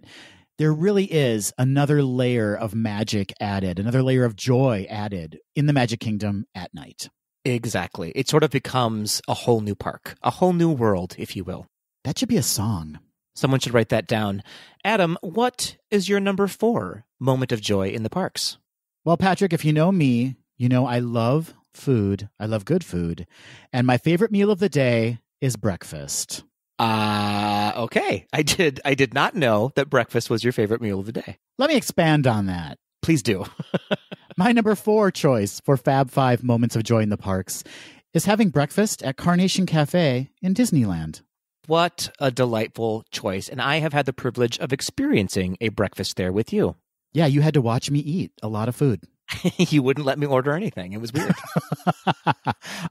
there really is another layer of magic added, another layer of joy added in the Magic Kingdom at night. Exactly. It sort of becomes a whole new park, a whole new world, if you will. That should be a song. Someone should write that down. Adam, what is your number 4 moment of joy in the parks? Well, Patrick, if you know me, you know I love food. I love good food. And my favorite meal of the day is breakfast. Okay. I did not know that breakfast was your favorite meal of the day. Let me expand on that. Please do. My number 4 choice for Fab Five moments of joy in the parks is having breakfast at Carnation Cafe in Disneyland. What a delightful choice. And I have had the privilege of experiencing a breakfast there with you. Yeah, you had to watch me eat a lot of food. You wouldn't let me order anything. It was weird.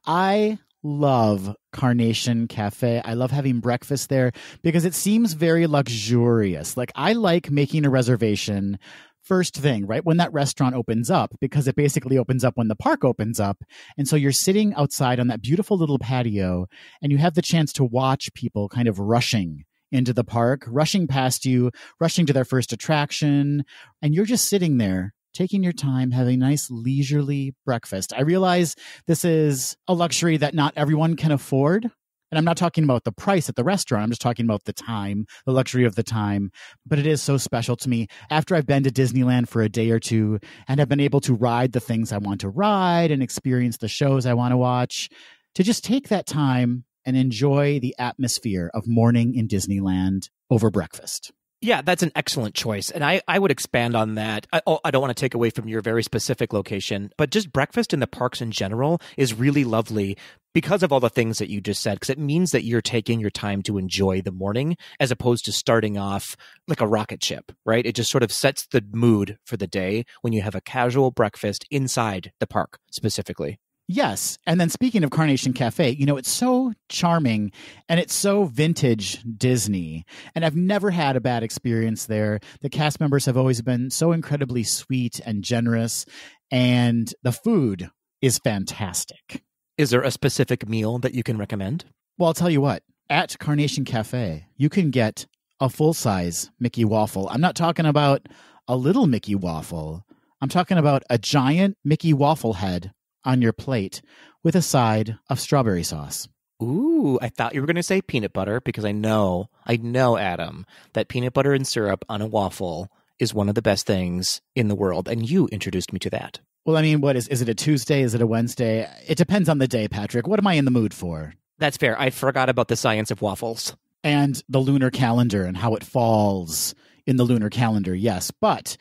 I love Carnation Cafe. I love having breakfast there because it seems very luxurious. I like making a reservation first thing, right? When that restaurant opens up, because it basically opens up when the park opens up. And so you're sitting outside on that beautiful little patio and you have the chance to watch people kind of rushing into the park, rushing past you, rushing to their first attraction. And you're just sitting there taking your time, having a nice leisurely breakfast. I realize this is a luxury that not everyone can afford, And I'm not talking about the price at the restaurant. I'm just talking about the time, the luxury of the time. But it is so special to me after I've been to Disneyland for a day or two and have been able to ride the things I want to ride and experience the shows I want to watch, to just take that time and enjoy the atmosphere of morning in Disneyland over breakfast. Yeah, that's an excellent choice. And I would expand on that. I don't want to take away from your very specific location, but just breakfast in the parks in general is really lovely because of all the things that you just said, because it means that you're taking your time to enjoy the morning as opposed to starting off like a rocket ship, right? It just sort of sets the mood for the day when you have a casual breakfast inside the park specifically. Yes. And then speaking of Carnation Cafe, it's so charming and it's so vintage Disney. And I've never had a bad experience there. The cast members have always been so incredibly sweet and generous. And the food is fantastic. Is there a specific meal that you can recommend? Well, I'll tell you what. At Carnation Cafe, you can get a full-size Mickey waffle. I'm not talking about a little Mickey waffle. I'm talking about a giant Mickey waffle head on your plate with a side of strawberry sauce. Ooh, I thought you were going to say peanut butter because I know, Adam, that peanut butter and syrup on a waffle is one of the best things in the world. And you introduced me to that. Well, I mean, what is it a Tuesday? Is it a Wednesday? It depends on the day, Patrick. What am I in the mood for? That's fair. I forgot about the science of waffles. And the lunar calendar and how it falls in the lunar calendar, yes. But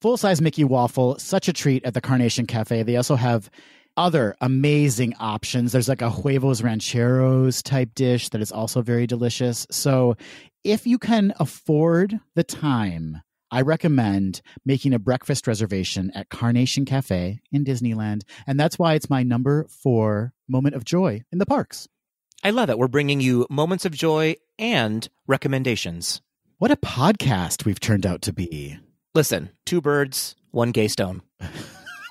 full-size Mickey waffle, such a treat at the Carnation Cafe. They also have other amazing options. There's like a huevos rancheros type dish that is also very delicious. So if you can afford the time, I recommend making a breakfast reservation at Carnation Cafe in Disneyland. And that's why it's my number 4 moment of joy in the parks. I love it. We're bringing you moments of joy and recommendations. What a podcast we've turned out to be. Listen, 2 birds, 1 gay stone.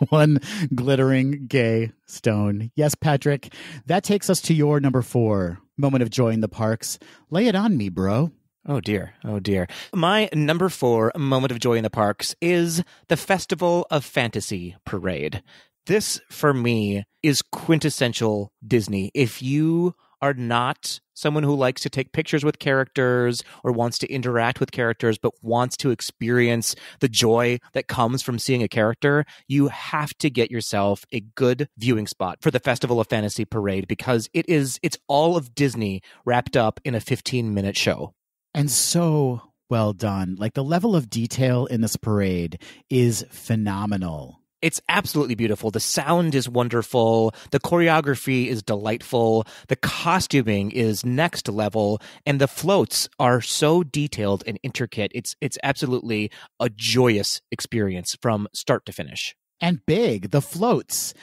1 glittering gay stone. Yes, Patrick, that takes us to your number 4 moment of joy in the parks. Lay it on me, bro. Oh, dear. Oh, dear. My number 4 moment of joy in the parks is the Festival of Fantasy Parade. This, for me, is quintessential Disney. If you are not someone who likes to take pictures with characters or wants to interact with characters but wants to experience the joy that comes from seeing a character, you have to get yourself a good viewing spot for the Festival of Fantasy Parade because it's all of Disney wrapped up in a 15-minute show. And so well done. Like the level of detail in this parade is phenomenal. It's absolutely beautiful. The sound is wonderful. The choreography is delightful. The costuming is next level. And the floats are so detailed and intricate. It's absolutely a joyous experience from start to finish. And big. The floats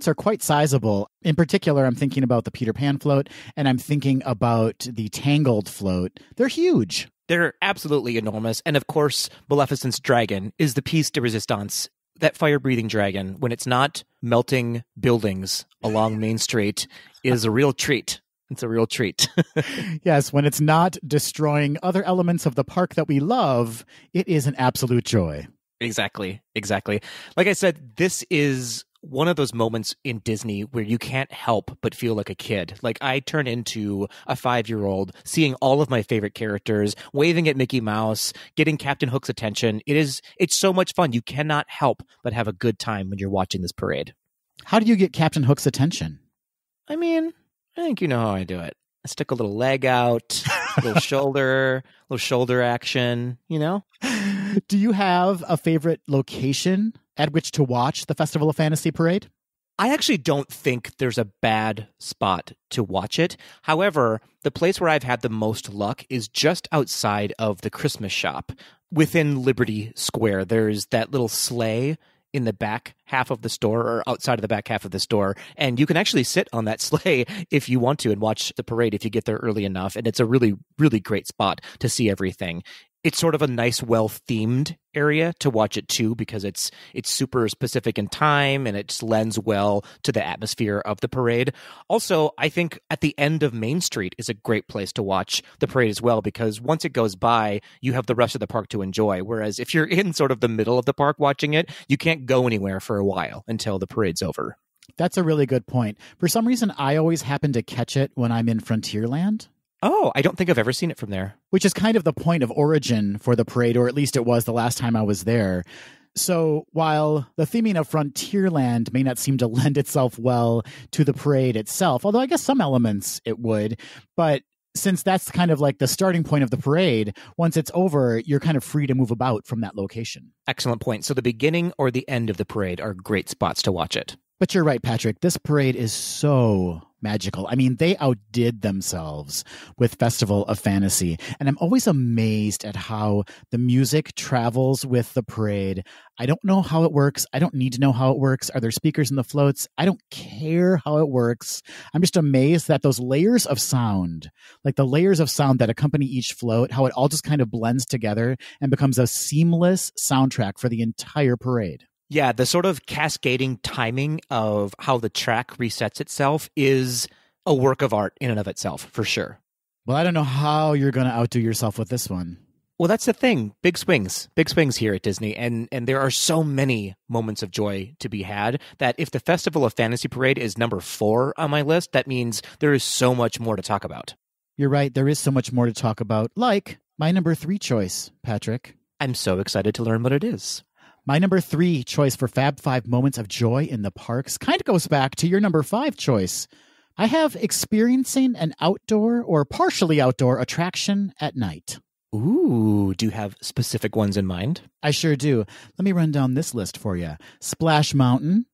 are quite sizable. In particular, I'm thinking about the Peter Pan float, and I'm thinking about the Tangled float. They're huge. They're absolutely enormous. And of course, Maleficent's dragon is the piece de resistance. That fire-breathing dragon, when it's not melting buildings along Main Street, is a real treat. It's a real treat. Yes, when it's not destroying other elements of the park that we love, it is an absolute joy. Exactly. Like I said, this is one of those moments in Disney where you can't help but feel like a kid. Like I turn into a 5-year-old, seeing all of my favorite characters, waving at Mickey Mouse, getting Captain Hook's attention. It's so much fun. You cannot help but have a good time when you're watching this parade. How do you get Captain Hook's attention? I mean, I think you know how I do it. I stick a little leg out, a little shoulder action, you know? Do you have a favorite location at which to watch the Festival of Fantasy Parade? I actually don't think there's a bad spot to watch it. However, the place where I've had the most luck is just outside of the Christmas shop. Within Liberty Square, there's that little sleigh in the back half of the store or outside of the back half of the store. And you can actually sit on that sleigh if you want to and watch the parade if you get there early enough. And it's a really, really great spot to see everything. It's sort of a nice, well-themed area to watch it too, because it's super specific in time and it just lends well to the atmosphere of the parade. Also, I think at the end of Main Street is a great place to watch the parade as well, because once it goes by, you have the rest of the park to enjoy. Whereas if you're in sort of the middle of the park watching it, you can't go anywhere for a while until the parade's over. That's a really good point. For some reason, I always happen to catch it when I'm in Frontierland. Oh, I don't think I've ever seen it from there. Which is kind of the point of origin for the parade, or at least it was the last time I was there. So while the theming of Frontierland may not seem to lend itself well to the parade itself, although I guess some elements it would, but since that's kind of like the starting point of the parade, once it's over, you're kind of free to move about from that location. Excellent point. So the beginning or the end of the parade are great spots to watch it. But you're right, Patrick. This parade is so magical. I mean, they outdid themselves with Festival of Fantasy. And I'm always amazed at how the music travels with the parade. I don't know how it works. I don't need to know how it works. Are there speakers in the floats? I don't care how it works. I'm just amazed that those layers of sound, like the layers of sound that accompany each float, how it all just kind of blends together and becomes a seamless soundtrack for the entire parade. Yeah, the sort of cascading timing of how the track resets itself is a work of art in and of itself, for sure. Well, I don't know how you're going to outdo yourself with this one. Well, that's the thing. Big swings here at Disney. And there are so many moments of joy to be had that if the Festival of Fantasy Parade is number 4 on my list, that means there is so much more to talk about. You're right. There is so much more to talk about, like my number 3 choice, Patrick. I'm so excited to learn what it is. My number 3 choice for Fab Five moments of joy in the parks kind of goes back to your number 5 choice. I have experiencing an outdoor or partially outdoor attraction at night. Ooh, do you have specific ones in mind? I sure do. Let me run down this list for you. Splash Mountain.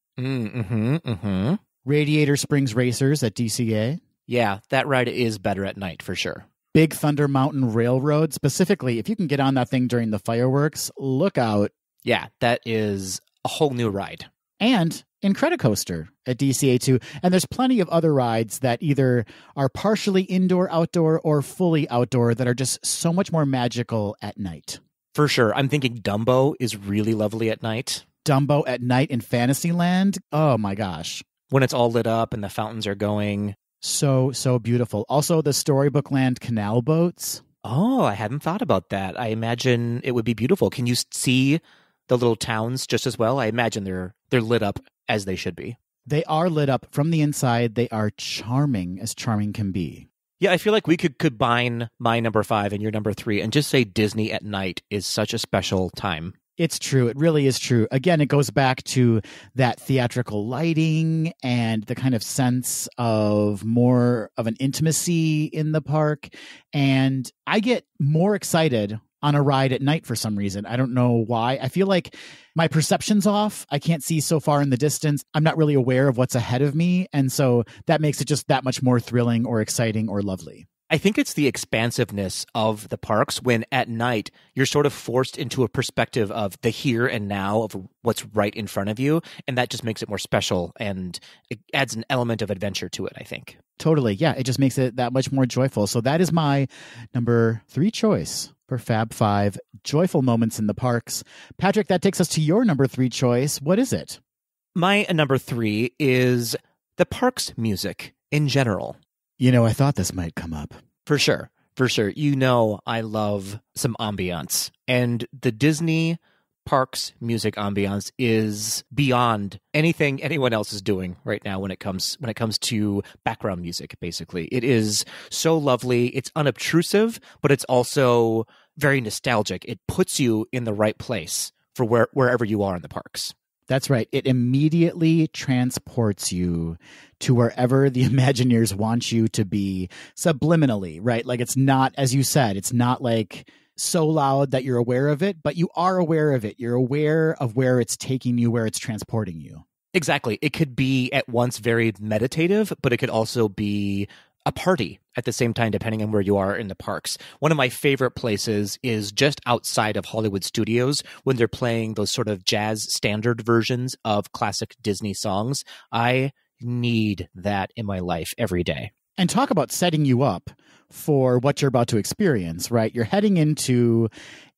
Radiator Springs Racers at DCA. Yeah, that ride is better at night for sure. Big Thunder Mountain Railroad. Specifically, if you can get on that thing during the fireworks, look out. Yeah, that is a whole new ride. And Incredicoaster at DCA 2. And there's plenty of other rides that either are partially indoor, outdoor, or fully outdoor that are just so much more magical at night. For sure. I'm thinking Dumbo is really lovely at night. Dumbo at night in Fantasyland? Oh my gosh. When it's all lit up and the fountains are going. So beautiful. Also, the Storybook Land canal boats. Oh, I hadn't thought about that. I imagine it would be beautiful. Can you see the little towns just as well? I imagine they're lit up as they should be. They are lit up from the inside. They are charming as charming can be. Yeah, I feel like we could combine my number 5 and your number 3 and just say Disney at night is such a special time. It's true. It really is true. Again, it goes back to that theatrical lighting and the kind of sense of more of an intimacy in the park. And I get more excited on a ride at night for some reason. I don't know why. I feel like my perception's off. I can't see so far in the distance. I'm not really aware of what's ahead of me. And so that makes it just that much more thrilling or exciting or lovely. I think it's the expansiveness of the parks when at night you're sort of forced into a perspective of the here and now of what's right in front of you. And that just makes it more special and it adds an element of adventure to it, I think. Totally. Yeah. It just makes it that much more joyful. So that is my number 3 choice for Fab Five joyful moments in the parks. Patrick, that takes us to your number 3 choice. What is it? My number 3 is the parks music in general. You know, I thought this might come up. For sure. For sure. You know, I love some ambiance. And the Disney parks music ambiance is beyond anything anyone else is doing right now when it comes to background music, basically. It is so lovely. It's unobtrusive, but it's also very nostalgic. It puts you in the right place for wherever you are in the parks. That's right. It immediately transports you to wherever the Imagineers want you to be subliminally, right? Like it's not, as you said, it's not like so loud that you're aware of it, but you are aware of it. You're aware of where it's taking you, where it's transporting you. Exactly. It could be at once very meditative, but it could also be a party at the same time, depending on where you are in the parks. One of my favorite places is just outside of Hollywood Studios when they're playing those sort of jazz standard versions of classic Disney songs. I need that in my life every day. And talk about setting you up for what you're about to experience, right? You're heading into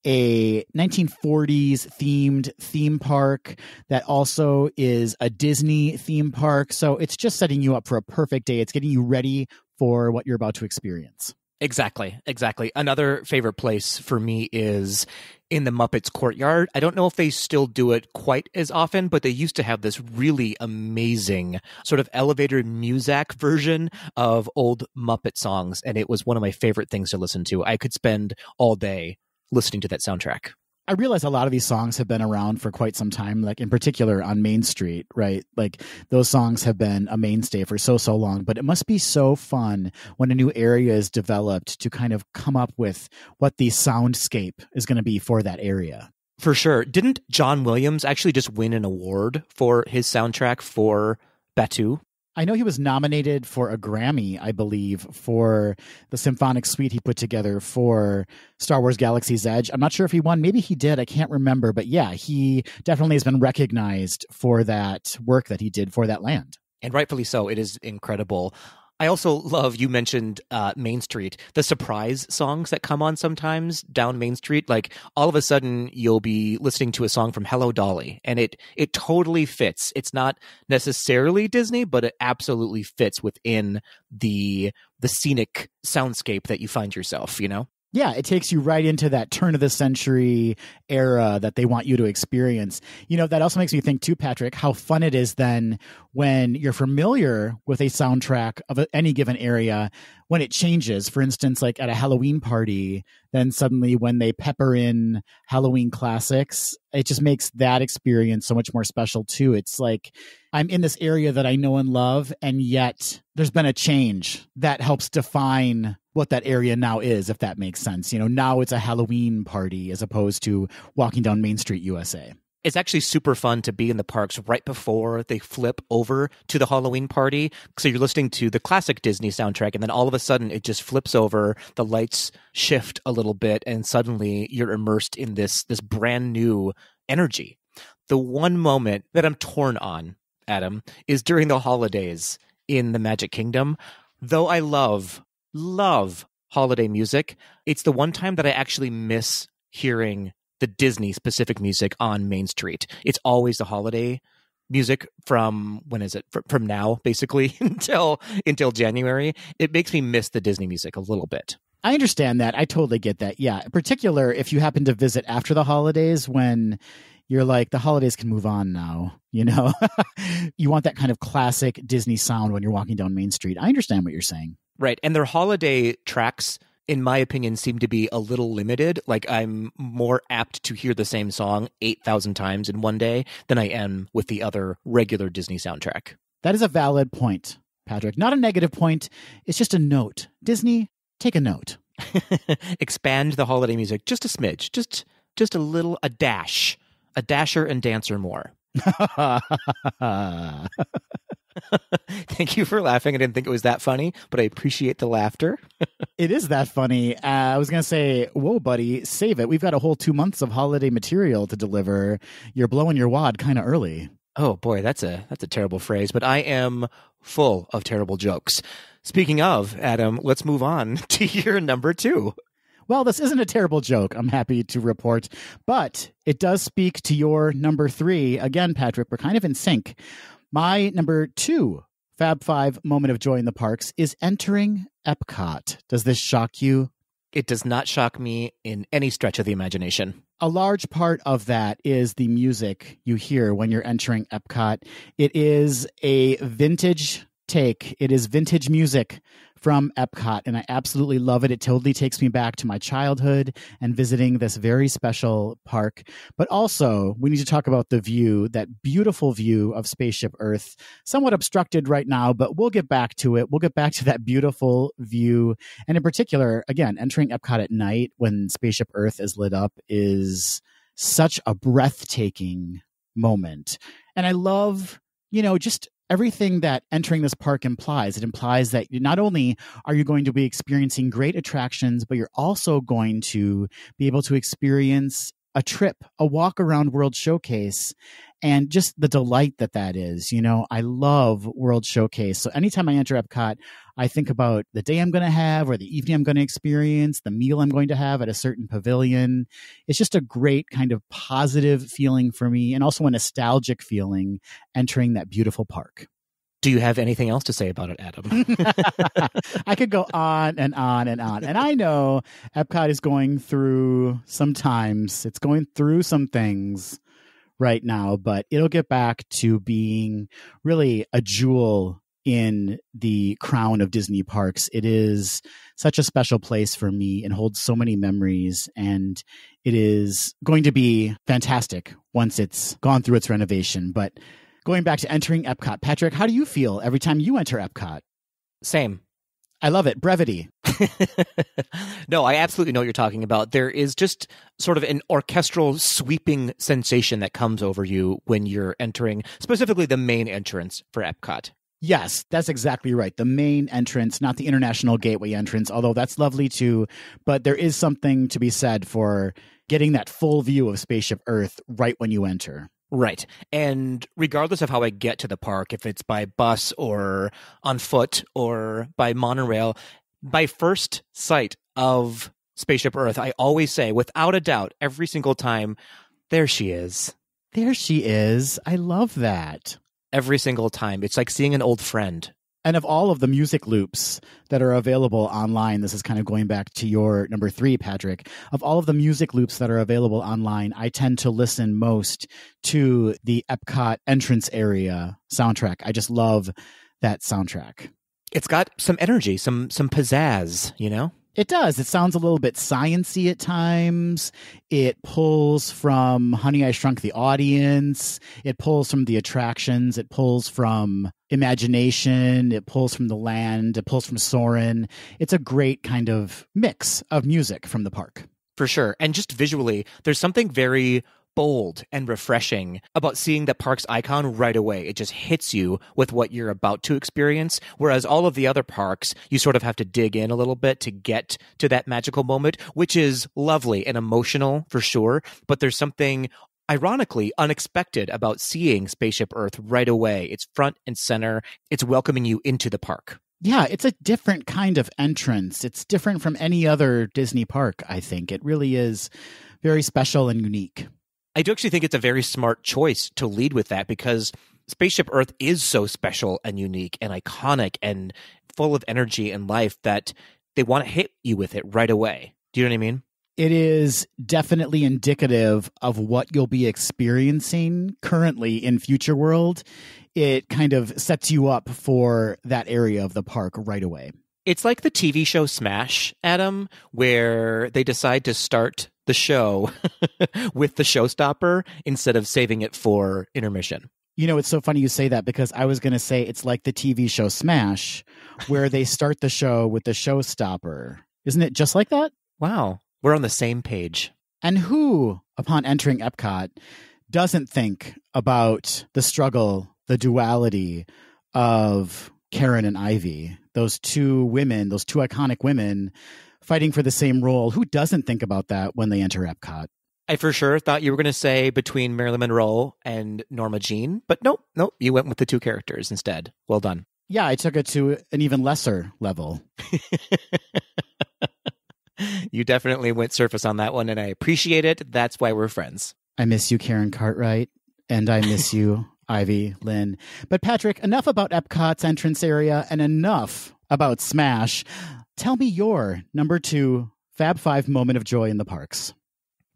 a 1940s themed theme park that also is a Disney theme park. So it's just setting you up for a perfect day. It's getting you ready for what you're about to experience. Exactly. Another favorite place for me is in the Muppets courtyard. I don't know if they still do it quite as often, but they used to have this really amazing sort of elevator muzak version of old Muppet songs, and it was one of my favorite things to listen to. I could spend all day listening to that soundtrack. I realize a lot of these songs have been around for quite some time, like in particular on Main Street, right? Like those songs have been a mainstay for so long, but it must be so fun when a new area is developed to kind of come up with what the soundscape is going to be for that area. For sure. Didn't John Williams actually just win an award for his soundtrack for Batu? I know he was nominated for a Grammy, I believe, for the symphonic suite he put together for Star Wars Galaxy's Edge. I'm not sure if he won. Maybe he did. I can't remember. But yeah, he definitely has been recognized for that work that he did for that land. And rightfully so. It is incredible. I also love, you mentioned Main Street, the surprise songs that come on sometimes down Main Street. Like all of a sudden you'll be listening to a song from Hello Dolly, and it totally fits. It's not necessarily Disney, but it absolutely fits within the scenic soundscape that you find yourself, you know? Yeah, it takes you right into that turn of the century era that they want you to experience. You know, that also makes me think too, Patrick, how fun it is then when you're familiar with a soundtrack of any given area, when it changes. For instance, like at a Halloween party, then suddenly when they pepper in Halloween classics, it just makes that experience so much more special too. It's like I'm in this area that I know and love, and yet there's been a change that helps define what that area now is, if that makes sense. You know, now it's a Halloween party as opposed to walking down Main Street, USA. It's actually super fun to be in the parks right before they flip over to the Halloween party. So you're listening to the classic Disney soundtrack, and then all of a sudden it just flips over, the lights shift a little bit, and suddenly you're immersed in this brand new energy. The one moment that I'm torn on, Adam, is during the holidays in the Magic Kingdom. Though I love holiday music, it's the one time that I actually miss hearing the Disney specific music on Main Street. It's always the holiday music from, when is it? From now, basically, until January. It makes me miss the Disney music a little bit. I understand that. I totally get that. Yeah. In particular, if you happen to visit after the holidays when you're like, the holidays can move on now, you know? You want that kind of classic Disney sound when you're walking down Main Street. I understand what you're saying. Right. And their holiday tracks, in my opinion, seem to be a little limited. Like I'm more apt to hear the same song 8,000 times in one day than I am with the other regular Disney soundtrack. That is a valid point, Patrick. Not a negative point. It's just a note. Disney, take a note. Expand the holiday music just a smidge, just a little, a dasher and dancer more. Thank you for laughing. I didn't think it was that funny, but I appreciate the laughter. It is that funny. I was going to say, whoa, buddy, save it. We've got a whole 2 months of holiday material to deliver. You're blowing your wad kind of early. Oh, boy, that's a terrible phrase, but I am full of terrible jokes. Speaking of, Adam, let's move on to your number 2. Well, this isn't a terrible joke, I'm happy to report, but it does speak to your number 3. Again, Patrick, we're kind of in sync. My number 2 Fab Five moment of joy in the parks is entering Epcot. Does this shock you? It does not shock me in any stretch of the imagination. A large part of that is the music you hear when you're entering Epcot. It is a vintage take. It is vintage music from Epcot, and I absolutely love it. It totally takes me back to my childhood and visiting this very special park. But also, we need to talk about the view, that beautiful view of Spaceship Earth, somewhat obstructed right now, but we'll get back to it. We'll get back to that beautiful view. And in particular, again, entering Epcot at night when Spaceship Earth is lit up is such a breathtaking moment. And I love, just everything that entering this park implies. It implies that not only are you going to be experiencing great attractions, but you're also going to be able to experience a trip, a walk around World Showcase, and just the delight that is. I love World Showcase. So anytime I enter Epcot, I think about the day I'm going to have or the evening I'm going to experience, the meal I'm going to have at a certain pavilion. It's just a great kind of positive feeling for me, and also a nostalgic feeling entering that beautiful park. Do you have anything else to say about it, Adam? I could go on and on and on. And I know Epcot is going through some times. It's going through some things right now, but it'll get back to being really a jewel in the crown of Disney parks. It is such a special place for me and holds so many memories. And it is going to be fantastic once it's gone through its renovation. But going back to entering Epcot, Patrick, how do you feel every time you enter Epcot? Same. I love it. Brevity. No, I absolutely know what you're talking about. There is just sort of an orchestral sweeping sensation that comes over you when you're entering, specifically the main entrance for Epcot. Yes, that's exactly right. The main entrance, not the International Gateway entrance, although that's lovely too. But there is something to be said for getting that full view of Spaceship Earth right when you enter. Right. And regardless of how I get to the park, if it's by bus or on foot or by monorail, by first sight of Spaceship Earth, I always say, without a doubt, every single time, there she is. There she is. I love that. Every single time. It's like seeing an old friend. And of all of the music loops that are available online, this is kind of going back to your number 3, Patrick. Of all of the music loops that are available online, I tend to listen most to the Epcot entrance area soundtrack. I just love that soundtrack. It's got some energy, some pizzazz, you know? It does. It sounds a little bit science-y at times. It pulls from Honey, I Shrunk the Audience. It pulls from the attractions. It pulls from Imagination. It pulls from the land. It pulls from Soarin'. It's a great kind of mix of music from the park. For sure. And just visually, there's something very bold and refreshing about seeing the park's icon right away. It just hits you with what you're about to experience. Whereas all of the other parks, you sort of have to dig in a little bit to get to that magical moment, which is lovely and emotional for sure. But there's something ironically unexpected about seeing Spaceship Earth right away. It's front and center. It's welcoming you into the park. Yeah, it's a different kind of entrance. It's different from any other Disney park, I think. It really is very special and unique. I do actually think it's a very smart choice to lead with that because Spaceship Earth is so special and unique and iconic and full of energy and life that they want to hit you with it right away. Do you know what I mean? It is definitely indicative of what you'll be experiencing currently in Future World. It kind of sets you up for that area of the park right away. It's like the TV show Smash, Adam, where they decide to start the show with the showstopper instead of saving it for intermission. You know, it's so funny you say that because I was going to say it's like the TV show Smash, where they start the show with the showstopper. Isn't it just like that? Wow. We're on the same page. And who, upon entering Epcot, doesn't think about the struggle, the duality of Karen and Ivy, those two women, those two iconic women fighting for the same role? Who doesn't think about that when they enter Epcot? I for sure thought you were going to say between Marilyn Monroe and Norma Jean, but nope, you went with the two characters instead. Well done. Yeah, I took it to an even lesser level. You definitely went surface on that one, and I appreciate it. That's why we're friends. I miss you, Karen Cartwright, and I miss you, Ivy Lynn. But Patrick, enough about Epcot's entrance area and enough about Smash. Tell me your number 2 Fab Five moment of joy in the parks.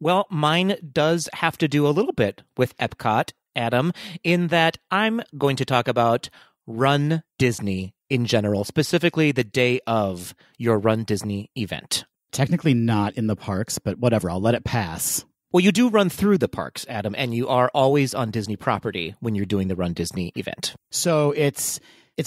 Well, mine does have to do a little bit with Epcot, Adam, in that I'm going to talk about Run Disney in general, specifically the day of your Run Disney event. Technically not in the parks, but whatever, I'll let it pass. Well, you do run through the parks, Adam, and you are always on Disney property when you're doing the Run Disney event. So it's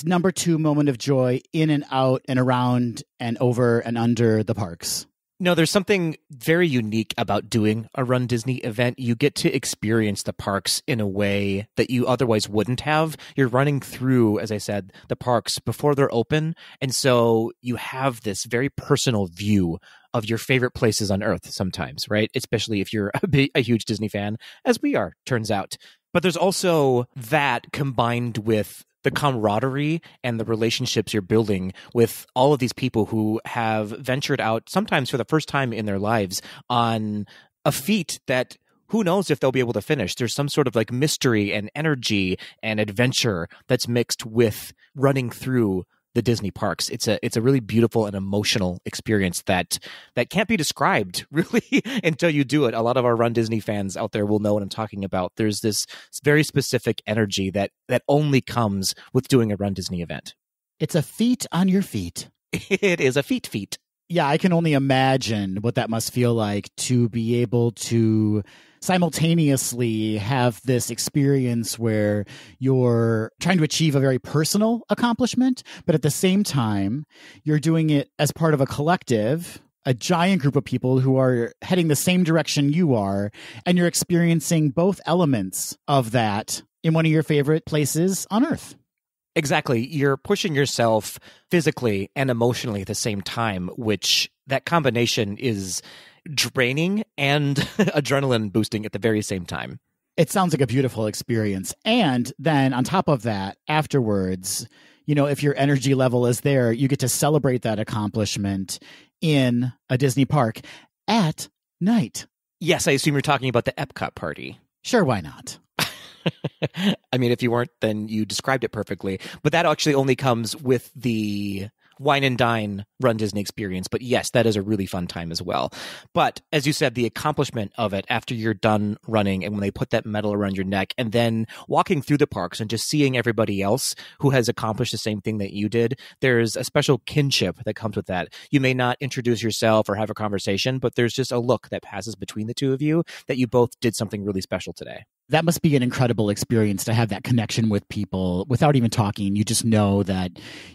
number 2 moment of joy in and out and around and over and under the parks. No, there's something very unique about doing a Run Disney event. You get to experience the parks in a way that you otherwise wouldn't have. You're running through, as I said, the parks before they're open. And so you have this very personal view of your favorite places on Earth sometimes, right? Especially if you're a huge Disney fan, as we are, turns out. But there's also that combined with the camaraderie and the relationships you're building with all of these people who have ventured out, sometimes for the first time in their lives, on a feat that who knows if they'll be able to finish. There's some sort of like mystery and energy and adventure that's mixed with running through the Disney parks. It's a really beautiful and emotional experience that can't be described really until you do it. A lot of our Run Disney fans out there will know what I'm talking about. There's this very specific energy that only comes with doing a Run Disney event. It's a feat on your feet. It is a feat. Yeah, I can only imagine what that must feel like to be able to simultaneously have this experience where you're trying to achieve a very personal accomplishment, but at the same time, you're doing it as part of a collective, a giant group of people who are heading the same direction you are, and you're experiencing both elements of that in one of your favorite places on Earth. Exactly. You're pushing yourself physically and emotionally at the same time, which that combination is draining and adrenaline boosting at the very same time. It sounds like a beautiful experience. And then on top of that, afterwards, if your energy level is there, you get to celebrate that accomplishment in a Disney park at night. Yes, I assume you're talking about the Epcot party. Sure, why not? I mean, if you weren't, then you described it perfectly. But that actually only comes with the wine and dine Run Disney experience. But yes, that is a really fun time as well. But as you said, the accomplishment of it after you're done running and when they put that medal around your neck and then walking through the parks and just seeing everybody else who has accomplished the same thing that you did, there's a special kinship that comes with that. You may not introduce yourself or have a conversation, but there's just a look that passes between the two of you that you both did something really special today. That must be an incredible experience to have that connection with people without even talking. You just know that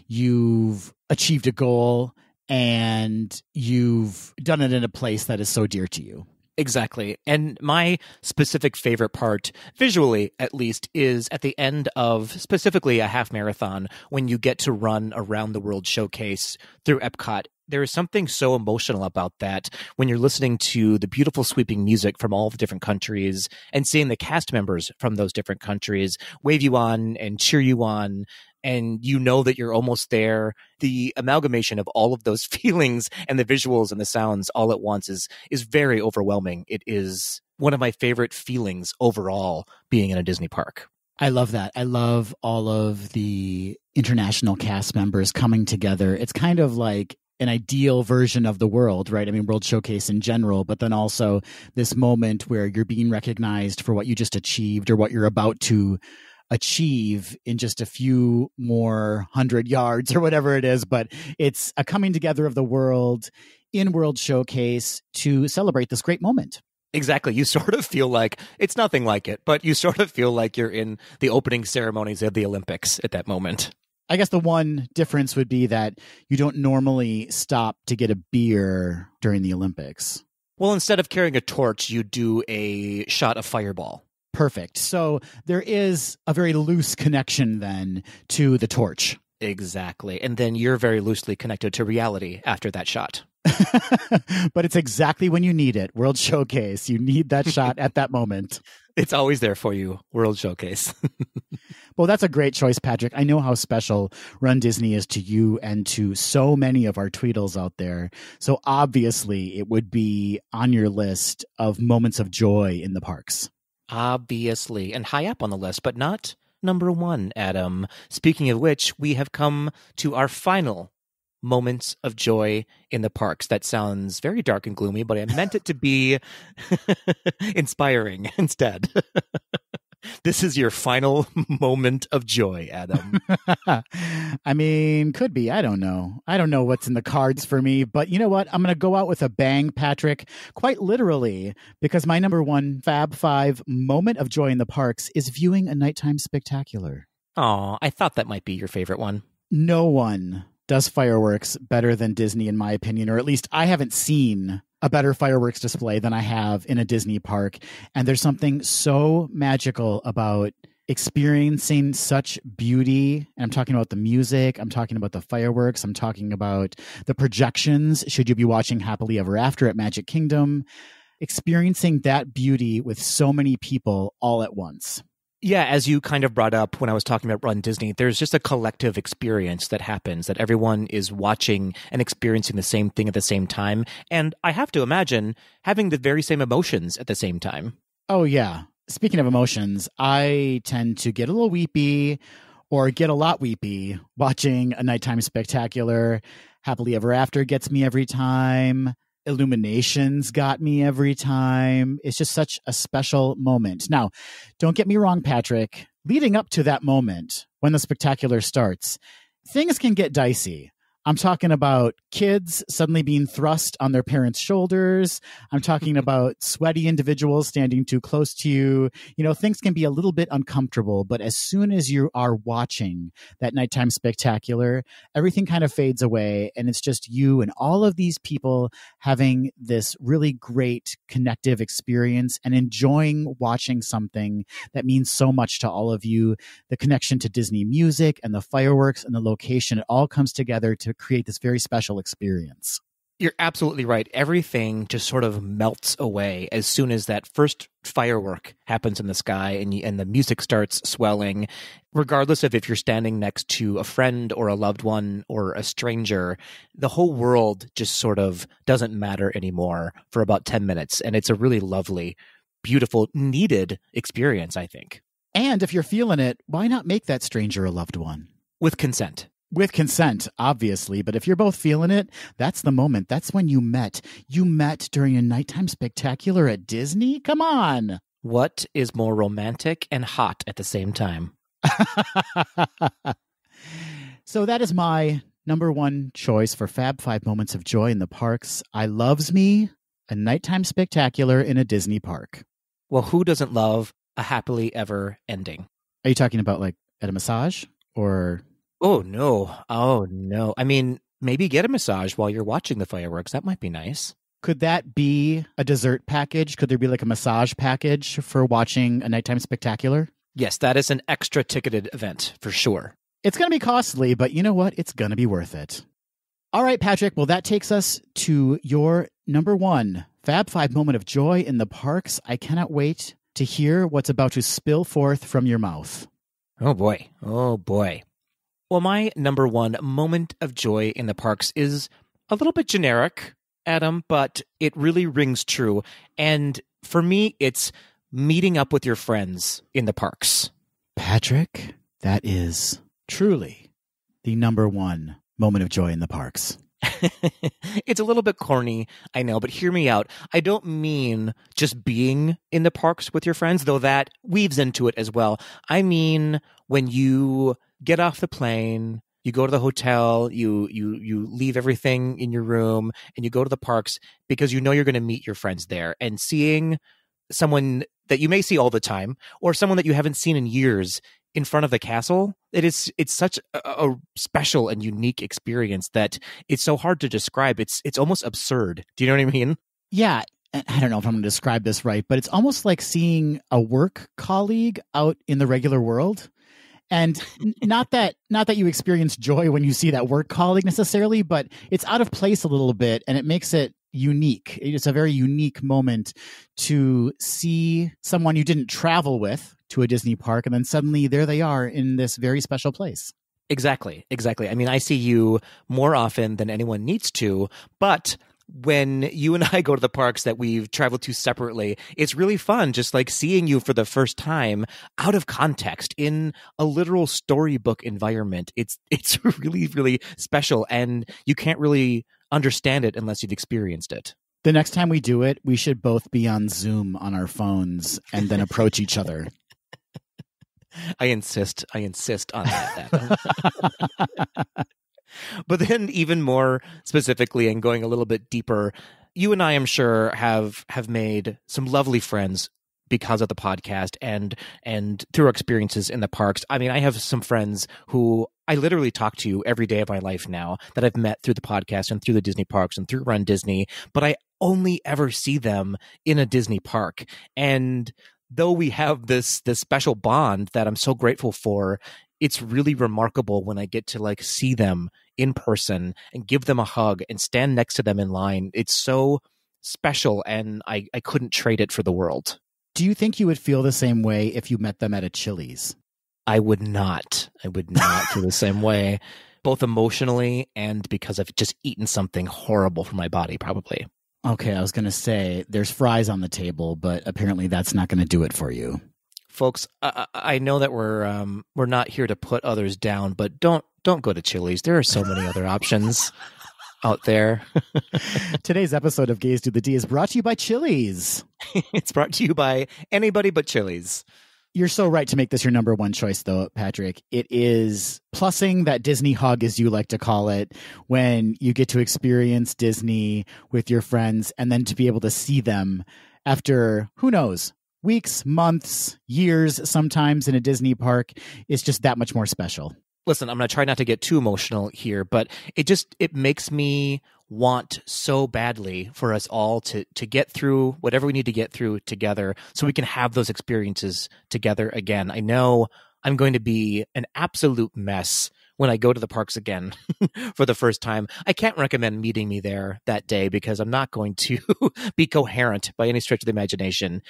you've achieved a goal and you've done it in a place that is so dear to you. Exactly. And my specific favorite part, visually at least, is at the end of specifically a half marathon when you get to run around the World Showcase through Epcot. There is something so emotional about that when you're listening to the beautiful sweeping music from all the different countries and seeing the cast members from those different countries wave you on and cheer you on, and you know that you're almost there. The amalgamation of all of those feelings and the visuals and the sounds all at once is very overwhelming. It is one of my favorite feelings overall being in a Disney park. I love that. I love all of the international cast members coming together. It's kind of like an ideal version of the world, right? I mean, World Showcase in general, but then also this moment where you're being recognized for what you just achieved or what you're about to achieve in just a few more 100 yards or whatever it is. But it's a coming together of the world in World Showcase to celebrate this great moment. Exactly. You sort of feel like it's nothing like it, but you sort of feel like you're in the opening ceremonies of the Olympics at that moment. I guess the one difference would be that you don't normally stop to get a beer during the Olympics. Well, instead of carrying a torch, you do a shot of Fireball. Perfect. So there is a very loose connection then to the torch. Exactly. And then you're very loosely connected to reality after that shot. But it's exactly when you need it. World Showcase. You need that shot at that moment. It's always there for you. World Showcase. Well, that's a great choice, Patrick. I know how special Run Disney is to you and to so many of our Tweedles out there. So obviously it would be on your list of moments of joy in the parks. Obviously. And high up on the list, but not number one, Adam. Speaking of which, we have come to our final moments of joy in the parks. That sounds very dark and gloomy, but I meant it to be inspiring instead. This is your final moment of joy, Adam. I mean, could be. I don't know. I don't know what's in the cards for me, but you know what? I'm going to go out with a bang, Patrick, quite literally, because my number one Fab Five moment of joy in the parks is viewing a nighttime spectacular. Oh, I thought that might be your favorite one. No one does fireworks better than Disney, in my opinion, or at least I haven't seen a better fireworks display than I have in a Disney park. And there's something so magical about experiencing such beauty. And I'm talking about the music. I'm talking about the fireworks. I'm talking about the projections. Should you be watching Happily Ever After at Magic Kingdom, experiencing that beauty with so many people all at once. Yeah, as you kind of brought up when I was talking about Run Disney, there's just a collective experience that happens, that everyone is watching and experiencing the same thing at the same time. And I have to imagine having the very same emotions at the same time. Oh, yeah. Speaking of emotions, I tend to get a little weepy or get a lot weepy watching a nighttime spectacular. Happily Ever After gets me every time. Illuminations got me every time. It's just such a special moment. Now, don't get me wrong, Patrick. Leading up to that moment, when the spectacular starts, things can get dicey. I'm talking about kids suddenly being thrust on their parents' shoulders. I'm talking about sweaty individuals standing too close to you. You know, things can be a little bit uncomfortable, but as soon as you are watching that nighttime spectacular, everything kind of fades away, and it's just you and all of these people having this really great connective experience and enjoying watching something that means so much to all of you. The connection to Disney music and the fireworks and the location, it all comes together to create this very special experience. You're absolutely right. Everything just sort of melts away as soon as that first firework happens in the sky and the music starts swelling. Regardless of if you're standing next to a friend or a loved one or a stranger, the whole world just sort of doesn't matter anymore for about 10 minutes. And it's a really lovely, beautiful, needed experience, I think. And if you're feeling it, why not make that stranger a loved one? With consent. With consent, obviously, but if you're both feeling it, that's the moment. That's when you met. You met during a nighttime spectacular at Disney? Come on. What is more romantic and hot at the same time? So that is my number one choice for Fab Five moments of joy in the parks. I loves me a nighttime spectacular in a Disney park. Well, who doesn't love a happily ever ending? Are you talking about like at a massage or... Oh, no. I mean, maybe get a massage while you're watching the fireworks. That might be nice. Could that be a dessert package? Could there be like a massage package for watching a nighttime spectacular? Yes, that is an extra ticketed event for sure. It's going to be costly, but you know what? It's going to be worth it. All right, Patrick. Well, that takes us to your number one Fab Five moment of joy in the parks. I cannot wait to hear what's about to spill forth from your mouth. Oh, boy. Well, my number one moment of joy in the parks is a little bit generic, Adam, but it really rings true. And for me, it's meeting up with your friends in the parks. Patrick, that is truly the number one moment of joy in the parks. It's a little bit corny, I know, but hear me out. I don't mean just being in the parks with your friends, though that weaves into it as well. I mean when you get off the plane, you go to the hotel, you leave everything in your room, and you go to the parks because you know you're going to meet your friends there. And seeing someone that you may see all the time or someone that you haven't seen in years in front of the castle, it's such a special and unique experience that it's so hard to describe. It's almost absurd. Do you know what I mean? Yeah. I don't know if I'm going to describe this right, but it's almost like seeing a work colleague out in the regular world. And not that you experience joy when you see that work colleague necessarily, but it's out of place a little bit and it makes it unique. It's a very unique moment to see someone you didn't travel with to a Disney park, and then suddenly there they are in this very special place. Exactly. I mean, I see you more often than anyone needs to, but when you and I go to the parks that we've traveled to separately, it's really fun just like seeing you for the first time out of context in a literal storybook environment. It's really, really special, and you can't really understand it unless you've experienced it. The next time we do it, we should both be on Zoom on our phones and then approach each other. I insist on that. But then even more specifically and going a little bit deeper, you and I am sure have made some lovely friends because of the podcast and through our experiences in the parks. I mean, I have some friends who I literally talk to every day of my life now that I've met through the podcast and through the Disney parks and through Run Disney, but I only ever see them in a Disney park. And though we have this special bond that I'm so grateful for, it's really remarkable when I get to like see them in person and give them a hug and stand next to them in line. It's so special, and I couldn't trade it for the world. Do you think you would feel the same way if you met them at a Chili's? I would not feel the same way, both emotionally and because I've just eaten something horrible for my body, probably. Okay, I was going to say there's fries on the table, but apparently that's not going to do it for you. Folks, I know that we're not here to put others down, but don't go to Chili's. There are so many other options out there. Today's episode of Gaze to the D is brought to you by Chili's. It's brought to you by anybody but Chili's. You're so right to make this your number one choice, though, Patrick. It is plussing that Disney hug, as you like to call it, when you get to experience Disney with your friends and then to be able to see them after, who knows, weeks, months, years, sometimes in a Disney park is just that much more special. Listen, I'm going to try not to get too emotional here, but it makes me want so badly for us all to get through whatever we need to get through together so we can have those experiences together again. I know I'm going to be an absolute mess when I go to the parks again for the first time. I can't recommend meeting me there that day because I'm not going to be coherent by any stretch of the imagination.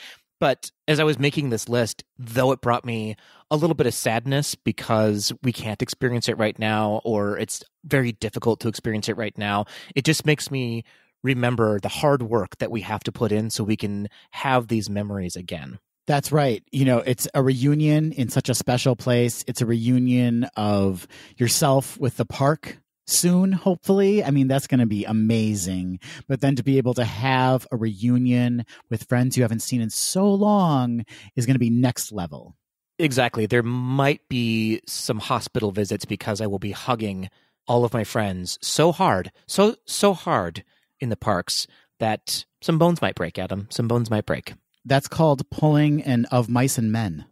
But as I was making this list, though it brought me a little bit of sadness because we can't experience it right now, or it's very difficult to experience it right now, it just makes me remember the hard work that we have to put in so we can have these memories again. That's right. You know, it's a reunion in such a special place. It's a reunion of yourself with the park soon, hopefully. I mean, that's going to be amazing. But then to be able to have a reunion with friends you haven't seen in so long is going to be next level. Exactly. There might be some hospital visits because I will be hugging all of my friends so hard, so hard in the parks that some bones might break, Adam. Some bones might break. That's called pulling an of mice and men.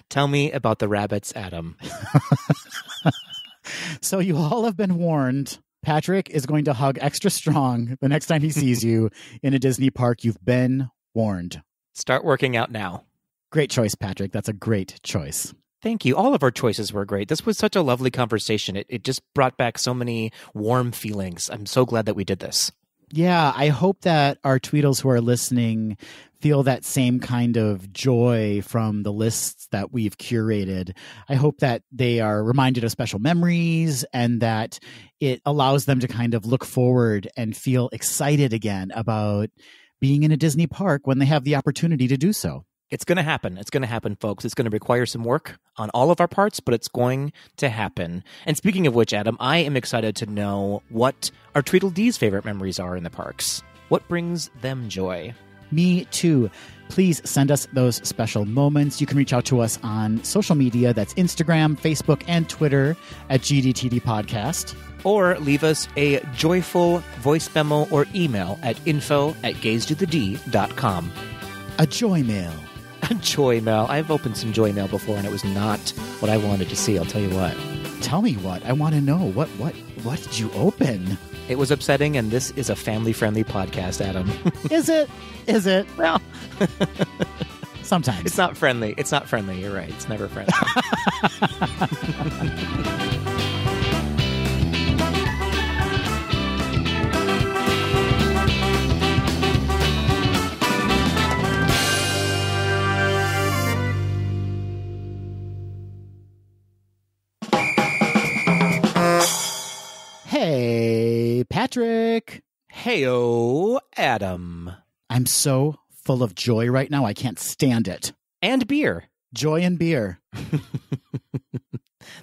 Tell me about the rabbits, Adam. So you all have been warned. Patrick is going to hug extra strong the next time he sees you in a Disney park. You've been warned. Start working out now. Great choice, Patrick. That's a great choice. Thank you. All of our choices were great. This was such a lovely conversation. It just brought back so many warm feelings. I'm so glad that we did this. Yeah, I hope that our Tweedles who are listening feel that same kind of joy from the lists that we've curated. I hope that they are reminded of special memories and that it allows them to kind of look forward and feel excited again about being in a Disney park when they have the opportunity to do so. It's going to happen. It's going to happen, folks. It's going to require some work on all of our parts, but it's going to happen. And speaking of which, Adam, I am excited to know what our Tweedledee's favorite memories are in the parks. What brings them joy? Me too. Please send us those special moments. You can reach out to us on social media. That's Instagram, Facebook, and Twitter at GDTD Podcast. Or leave us a joyful voice memo or email at info@gazetothed.com. A joy mail. A joy mail. I've opened some joy mail before, and it was not what I wanted to see. I'll tell you what. Tell me what. I want to know. What did you open? It was upsetting, and this is a family-friendly podcast, Adam. Is it? Is it? Well, sometimes. It's not friendly. It's not friendly. You're right. It's never friendly. Hey, Patrick. Heyo, Adam. I'm so full of joy right now. I can't stand it. And beer. Joy and beer.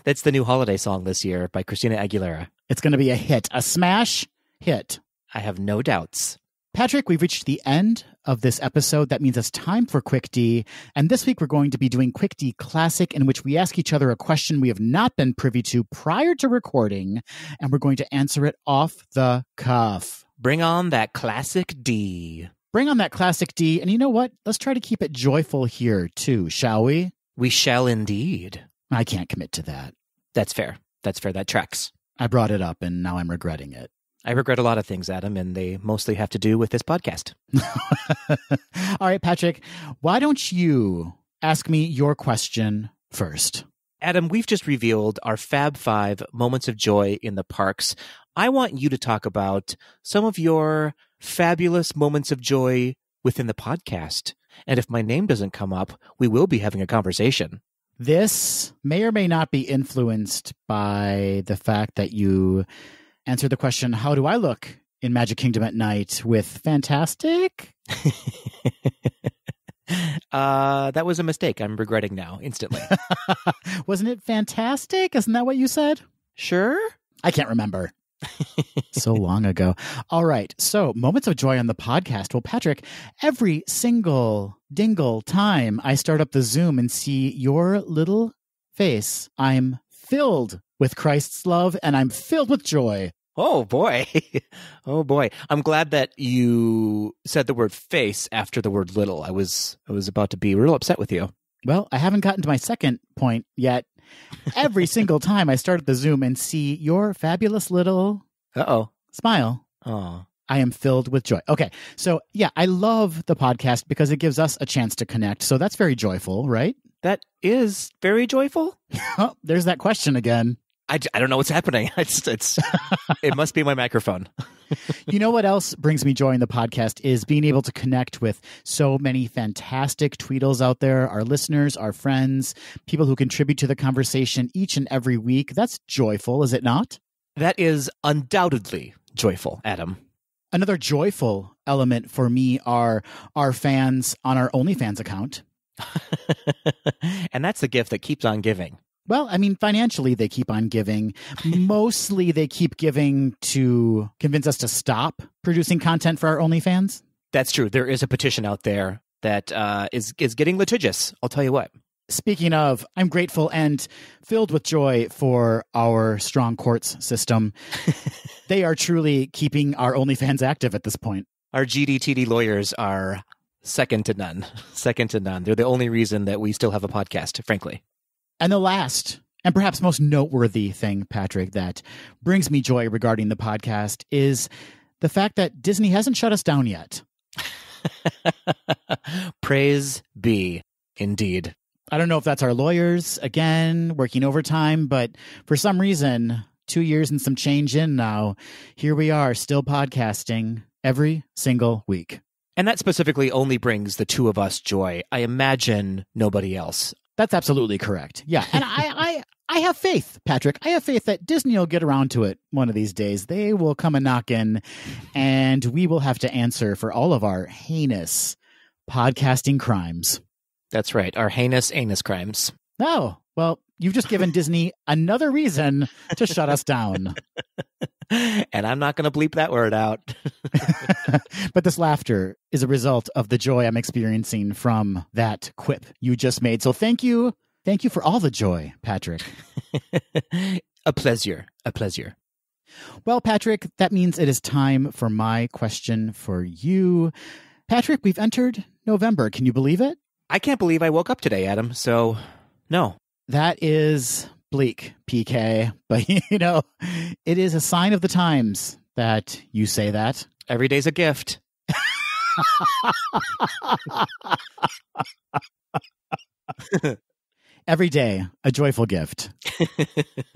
That's the new holiday song this year by Christina Aguilera. It's going to be a hit, a smash hit. I have no doubts. Patrick, we've reached the end of this episode. That means it's time for Quick D. And this week we're going to be doing Quick D Classic, in which we ask each other a question we have not been privy to prior to recording, and we're going to answer it off the cuff. Bring on that Classic D. Bring on that Classic D. And you know what? Let's try to keep it joyful here, too, shall we? We shall indeed. I can't commit to that. That's fair. That's fair. That tracks. I brought it up, and now I'm regretting it. I regret a lot of things, Adam, and they mostly have to do with this podcast. All right, Patrick, why don't you ask me your question first? Adam, we've just revealed our Fab Five moments of joy in the parks. I want you to talk about some of your fabulous moments of joy within the podcast. And if my name doesn't come up, we will be having a conversation. This may or may not be influenced by the fact that you answer the question, how do I look in Magic Kingdom at night with Fantastic? That was a mistake. I'm regretting now instantly. Wasn't it Fantastic? Isn't that what you said? Sure. I can't remember. So long ago. All right. So, moments of joy on the podcast. Well, Patrick, every single dingle time I start up the Zoom and see your little face, I'm filled with Christ's love and I'm filled with joy. Oh, boy. Oh, boy. I'm glad that you said the word face after the word little. I was about to be real upset with you. Well, I haven't gotten to my second point yet. Every single time I start at the Zoom and see your fabulous little smile, I am filled with joy. Okay, so yeah, I love the podcast because it gives us a chance to connect. So that's very joyful, right? That is very joyful. Oh, there's that question again. I don't know what's happening. It must be my microphone. You know what else brings me joy in the podcast is being able to connect with so many fantastic Tweedles out there, our listeners, our friends, people who contribute to the conversation each and every week. That's joyful, is it not? That is undoubtedly joyful, Adam. Another joyful element for me are our fans on our OnlyFans account. And that's the gift that keeps on giving. Well, I mean, financially, they keep on giving. Mostly, they keep giving to convince us to stop producing content for our OnlyFans. That's true. There is a petition out there that is getting litigious. I'll tell you what. Speaking of, I'm grateful and filled with joy for our strong courts system. They are truly keeping our OnlyFans active at this point. Our GDTD lawyers are second to none. Second to none. They're the only reason that we still have a podcast, frankly. And the last, and perhaps most noteworthy thing, Patrick, that brings me joy regarding the podcast is the fact that Disney hasn't shut us down yet. Praise be, indeed. I don't know if that's our lawyers, again, working overtime, but for some reason, 2 years and some change in now, here we are still podcasting every single week. And that specifically only brings the two of us joy. I imagine nobody else. That's absolutely correct. Yeah. And I have faith, Patrick. I have faith that Disney will get around to it one of these days. They will come a knockin' and we will have to answer for all of our heinous podcasting crimes. That's right. Our heinous anus crimes. Oh, well, you've just given Disney another reason to shut us down. And I'm not going to bleep that word out. But this laughter is a result of the joy I'm experiencing from that quip you just made. So thank you. Thank you for all the joy, Patrick. A pleasure. A pleasure. Well, Patrick, that means it is time for my question for you. Patrick, we've entered November. Can you believe it? I can't believe I woke up today, Adam. So, no. That is bleak, PK. But, you know, it is a sign of the times that you say that. Every day's a gift. Every day, a joyful gift.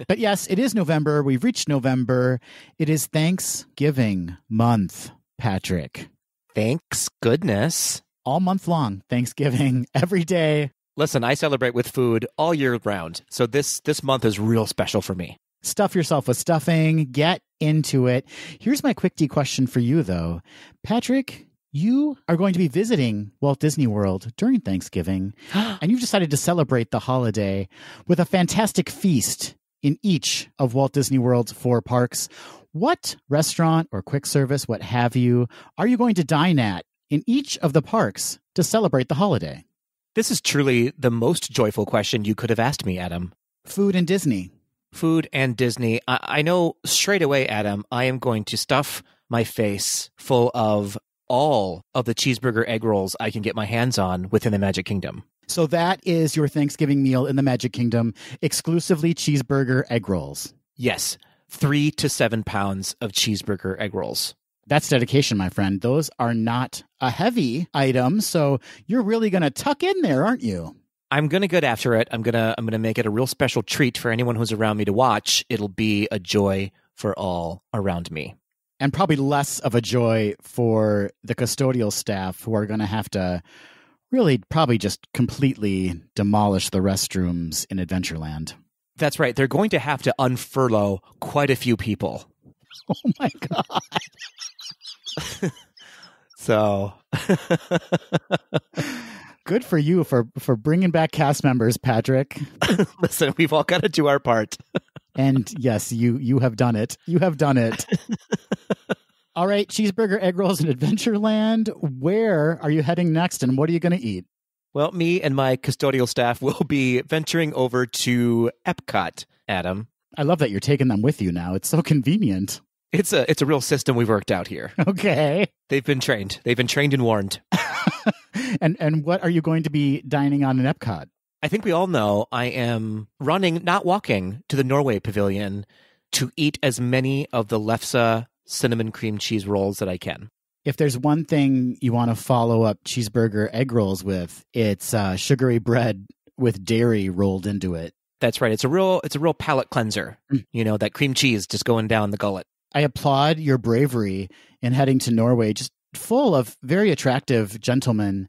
But yes, it is November. We've reached November. It is Thanksgiving month, Patrick. Thanks goodness. All month long, Thanksgiving, every day. Listen, I celebrate with food all year round. So this month is real special for me. Stuff yourself with stuffing. Get into it. Here's my quick D question for you, though. Patrick, you are going to be visiting Walt Disney World during Thanksgiving, and you've decided to celebrate the holiday with a fantastic feast in each of Walt Disney World's 4 parks. What restaurant or quick service, what have you, are you going to dine at in each of the parks to celebrate the holiday? This is truly the most joyful question you could have asked me, Adam. Food and Disney. Food and Disney. I know straight away, Adam, I am going to stuff my face full of all of the cheeseburger egg rolls I can get my hands on within the Magic Kingdom. So that is your Thanksgiving meal in the Magic Kingdom, exclusively cheeseburger egg rolls. Yes, 3 to 7 pounds of cheeseburger egg rolls. That's dedication, my friend. Those are not a heavy item, so you're really going to tuck in there, aren't you? I'm going to get after it. I'm going to make it a real special treat for anyone who's around me to watch. It'll be a joy for all around me. And probably less of a joy for the custodial staff who are going to have to really probably just completely demolish the restrooms in Adventureland. That's right. They're going to have to unfurlough quite a few people. Oh, my God. So good for you for bringing back cast members, Patrick. Listen, we've all got to do our part. And yes, you have done it. You have done it. All right, cheeseburger, egg rolls, in Adventureland. Where are you heading next, and what are you going to eat? Well, me and my custodial staff will be venturing over to Epcot, Adam. I love that you're taking them with you now. It's so convenient. It's a real system we've worked out here. Okay. They've been trained. They've been trained and warned. And what are you going to be dining on in Epcot? I think we all know I am running, not walking, to the Norway Pavilion to eat as many of the Lefse cinnamon cream cheese rolls that I can. If there's one thing you want to follow up cheeseburger egg rolls with, it's sugary bread with dairy rolled into it. That's right. It's a real palate cleanser. You know, that cream cheese just going down the gullet. I applaud your bravery in heading to Norway, just full of very attractive gentlemen,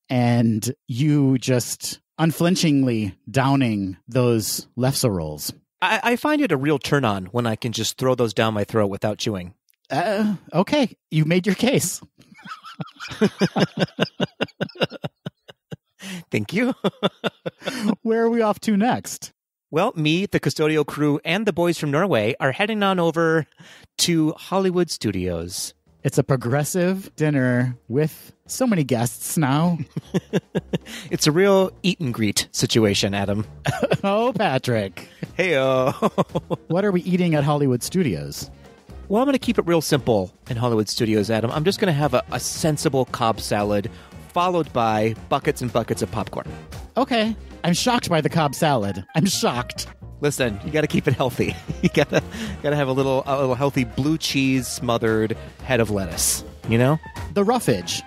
and you just unflinchingly downing those Lefse rolls. I find it a real turn on when I can just throw those down my throat without chewing. Okay, you made your case. Thank you. Where are we off to next? Well, me, the custodial crew, and the boys from Norway are heading on over to Hollywood Studios. It's a progressive dinner with so many guests now. It's a real eat and greet situation, Adam. Oh, Patrick. Hey-o. What are we eating at Hollywood Studios? Well, I'm going to keep it real simple in Hollywood Studios, Adam. I'm just going to have a sensible Cobb salad followed by buckets and buckets of popcorn. Okay. I'm shocked by the Cobb salad. I'm shocked. Listen, you got to keep it healthy. You got to have a little healthy blue cheese smothered head of lettuce, you know? The roughage,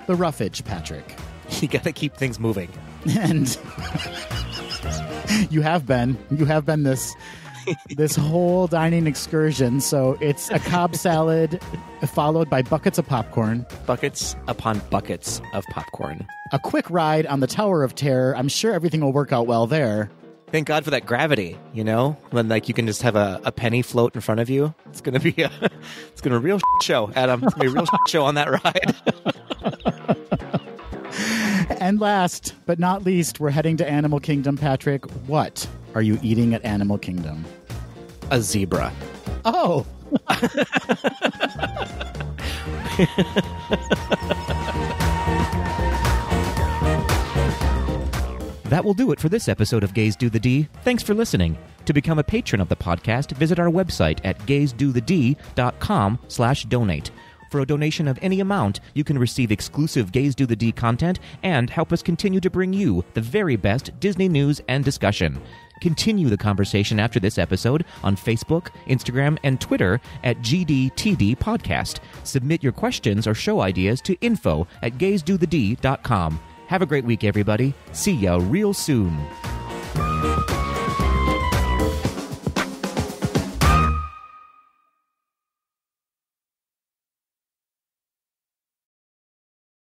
Patrick. You got to keep things moving. And you have been this whole dining excursion. So it's a Cobb salad followed by buckets of popcorn. Buckets upon buckets of popcorn. A quick ride on the Tower of Terror. I'm sure everything will work out well there. Thank God for that gravity, you know? When you can just have a penny float in front of you. It's gonna be a real show, Adam. It's gonna be a real show on that ride. And last but not least, we're heading to Animal Kingdom, Patrick. What are you eating at Animal Kingdom? A zebra. Oh. That will do it for this episode of Gaze Do the D. Thanks for listening. To become a patron of the podcast, visit our website at gazedothed.com/donate. For a donation of any amount, you can receive exclusive Gaze Do the D content and help us continue to bring you the very best Disney news and discussion. Continue the conversation after this episode on Facebook, Instagram, and Twitter at GDTD Podcast. Submit your questions or show ideas to info@gazedothed.com. Have a great week, everybody. See ya real soon.